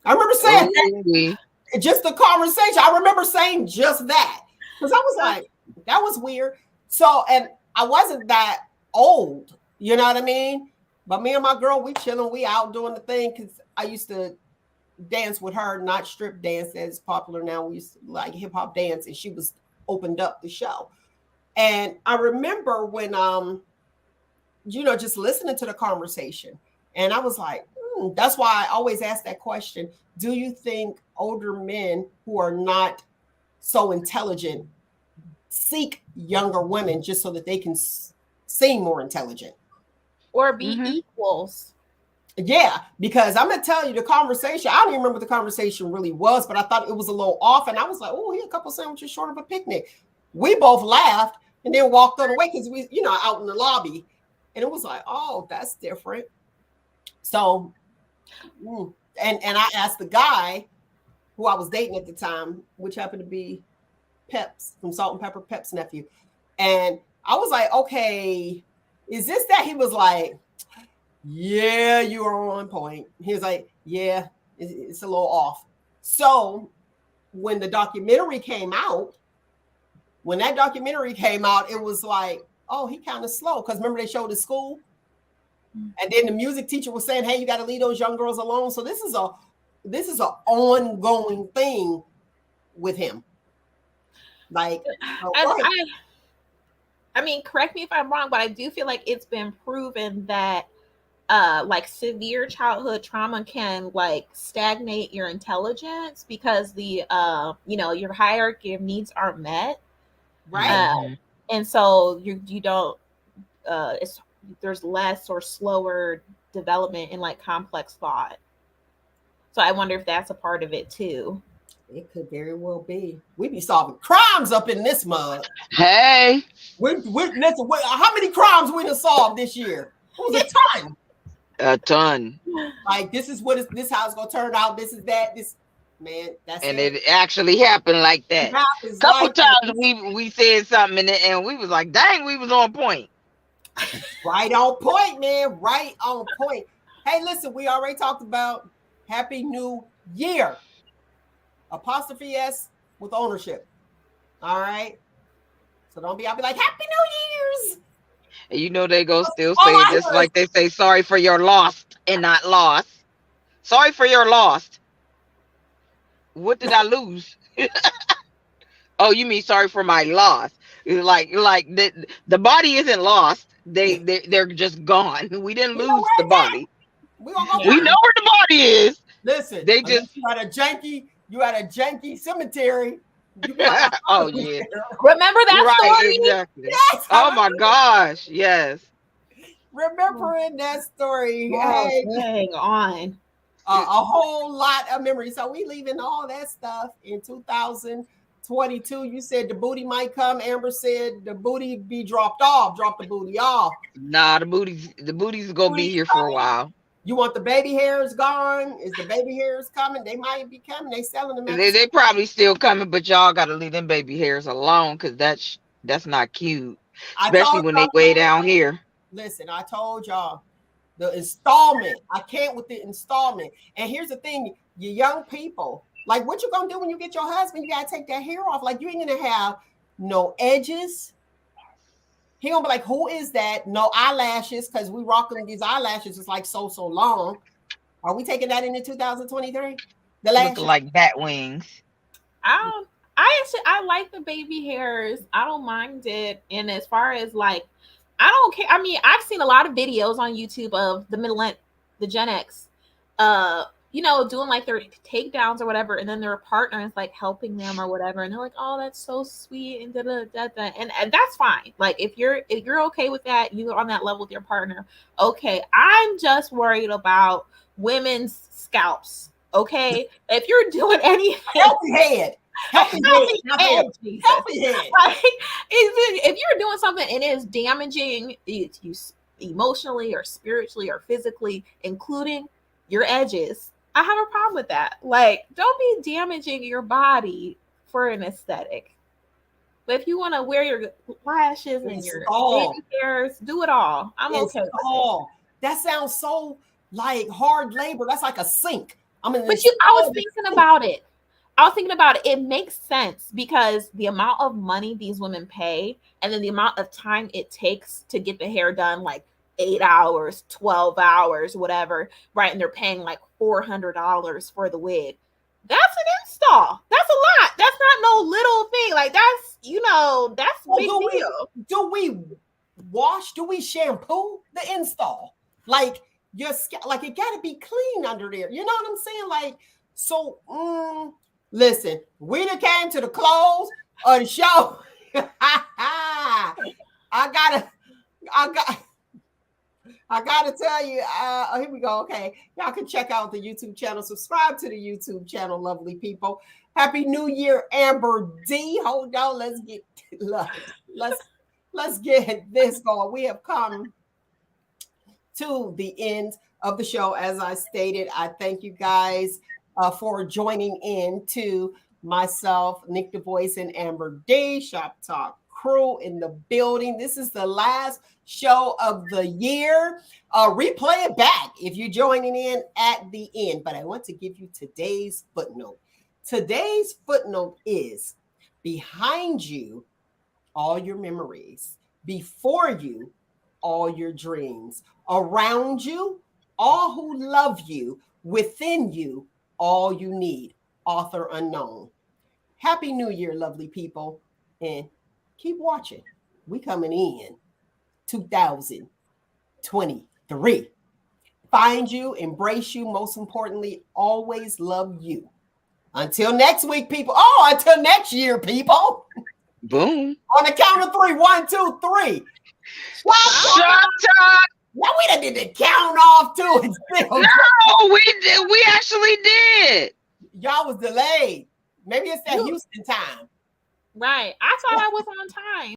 I remember saying Oh, just the conversation. I remember saying just that because I was like, that was weird. So, and I wasn't that old, you know what I mean? But me and my girl, we chilling, we out doing the thing because I used to dance with her, not strip dance as popular now. We used to like hip hop dance, and she was opened up the show. And I remember when just listening to the conversation. And I was like, that's why I always ask that question. Do you think older men who are not so intelligent seek younger women just so that they can seem more intelligent? Or be mhm. equals. Yeah, because I'm gonna tell you the conversation. I don't even remember what the conversation really was, but I thought it was a little off, and I was like, "Oh, he a couple sandwiches short of a picnic." We both laughed and then walked on away because we, out in the lobby, and it was like, "Oh, that's different." So, and I asked the guy who I was dating at the time, which happened to be Pep's from Salt and Pepper, Pep's nephew, and I was like, "Okay, is this that?" He was like, yeah, you are on point. He was like, yeah, it's a little off. So when the documentary came out, when that documentary came out, it was like, oh, he kind of slow. Because remember they showed the school, and then the music teacher was saying, hey, you got to leave those young girls alone. So this is a ongoing thing with him. Like, oh, And go ahead. I mean, correct me if I'm wrong, but I do feel like it's been proven that like severe childhood trauma can like stagnate your intelligence because the your hierarchy of needs aren't met. Right. Uh Mhm. and so you don't it's there's less or slower development in like complex thought. So I wonder if that's a part of it too. It could very well be. We be solving crimes up in this mud. Hey, Listen, how many crimes we done solved this year? It was a ton. a ton. Like this is what this how it's gonna turn out. This is that. This man, that's And it. it actually happened like It that. happens Couple like that. times we said something and we was like, dang, we was on point. Right on point, man. Right on point. Hey, listen, we already talked about Happy New Year. Apostrophe S with ownership. All right. So I'll be like, Happy New Year's. And you know they go still All say it I just hear is like they say sorry for your lost and not lost. Sorry for your lost. What did I lose? Oh, you mean sorry for my loss? Like the body isn't lost. They're just gone. We didn't You know lose where the it's at? body. We gonna go We Yeah. know find. where the body is. Listen, They unless just you had a janky cemetery, you might not oh find it yeah. there. Remember that Right, story? exactly. Yes, Oh my gosh, yes. remembering that story. Oh, Hey, dang on. a whole lot of memories. So we leaving all that stuff in 2022. You said the booty might come. Amber said the booty be dropped off. Drop the booty off. Nah, the booty's gonna be Booty's here for a coming. while. You want the baby hairs gone? Is the baby hairs coming? They might be coming. They selling them at the They probably still coming, but y'all gotta leave them baby hairs alone because that's not cute. I Especially told when they y'all. way down here. Listen, I told y'all the installment. I can't with the installment. And here's the thing, you young people, like what you gonna do when you get your husband? You gotta take that hair off. Like you ain't gonna have no edges. He gonna be like, who is that? No eyelashes, because we rocking these eyelashes. It's like so long. Are we taking that into 2023? The Looking lashes? like bat wings. I don't. I actually I like the baby hairs. I don't mind it. And as far as like, I don't care. I mean, I've seen a lot of videos on YouTube of the Gen X, doing like their takedowns or whatever, and then their partner is like helping them or whatever, and they're like, "Oh, that's so sweet," and da da da da, and that's fine. Like if you're okay with that, you're on that level with your partner. Okay, I'm just worried about women's scalps. Okay, if you're doing anything, Healthy head. Healthy head. Not hair. Jesus. Healthy head. Like, if you're doing something and it's damaging you emotionally or spiritually or physically, including your edges, I have a problem with that. Like, don't be damaging your body for an aesthetic. But if you want to wear your lashes and your Install. baby hairs, do it all. I'm okay with it. Install. That sounds so like hard labor. That's like a sink. I mean, But I was thinking about it. It makes sense because the amount of money these women pay and then the amount of time it takes to get the hair done, like 8 hours, 12 hours, whatever, right? And they're paying like $400 for the wig. That's an install. That's a lot. That's not no little thing. Like that's Well, big deal. do we wash? Do we shampoo the install? Like your like it got to be clean under there. You know what I'm saying? Like so. Listen, we done came to the close of the show. I gotta tell you. Here we go. Okay, y'all can check out the YouTube channel. Subscribe to the YouTube channel, lovely people. Happy New Year, Amber D. Hold on, let's get this going. We have come to the end of the show. As I stated, I thank you guys for joining in to myself, Nick Du Bois, and Amber D. Shop Talk crew in the building. This is the last show of the year. Replay it back if you're joining in at the end. But I want to give you today's footnote. Today's footnote is behind you, all your memories. Before you, all your dreams. Around you, all who love you. Within you, all you need. Author unknown. Happy New Year, lovely people. And keep watching. We coming in 2023. Find you, embrace you. Most importantly, always love you. Until next week, people. Oh, until next year, people. Boom. On the count of 3. 1, 2, 3. Shut up. Now we done did the count off too. No, we did. We actually did. Y'all was delayed. Maybe it's that Houston time. Right. I thought I was on time.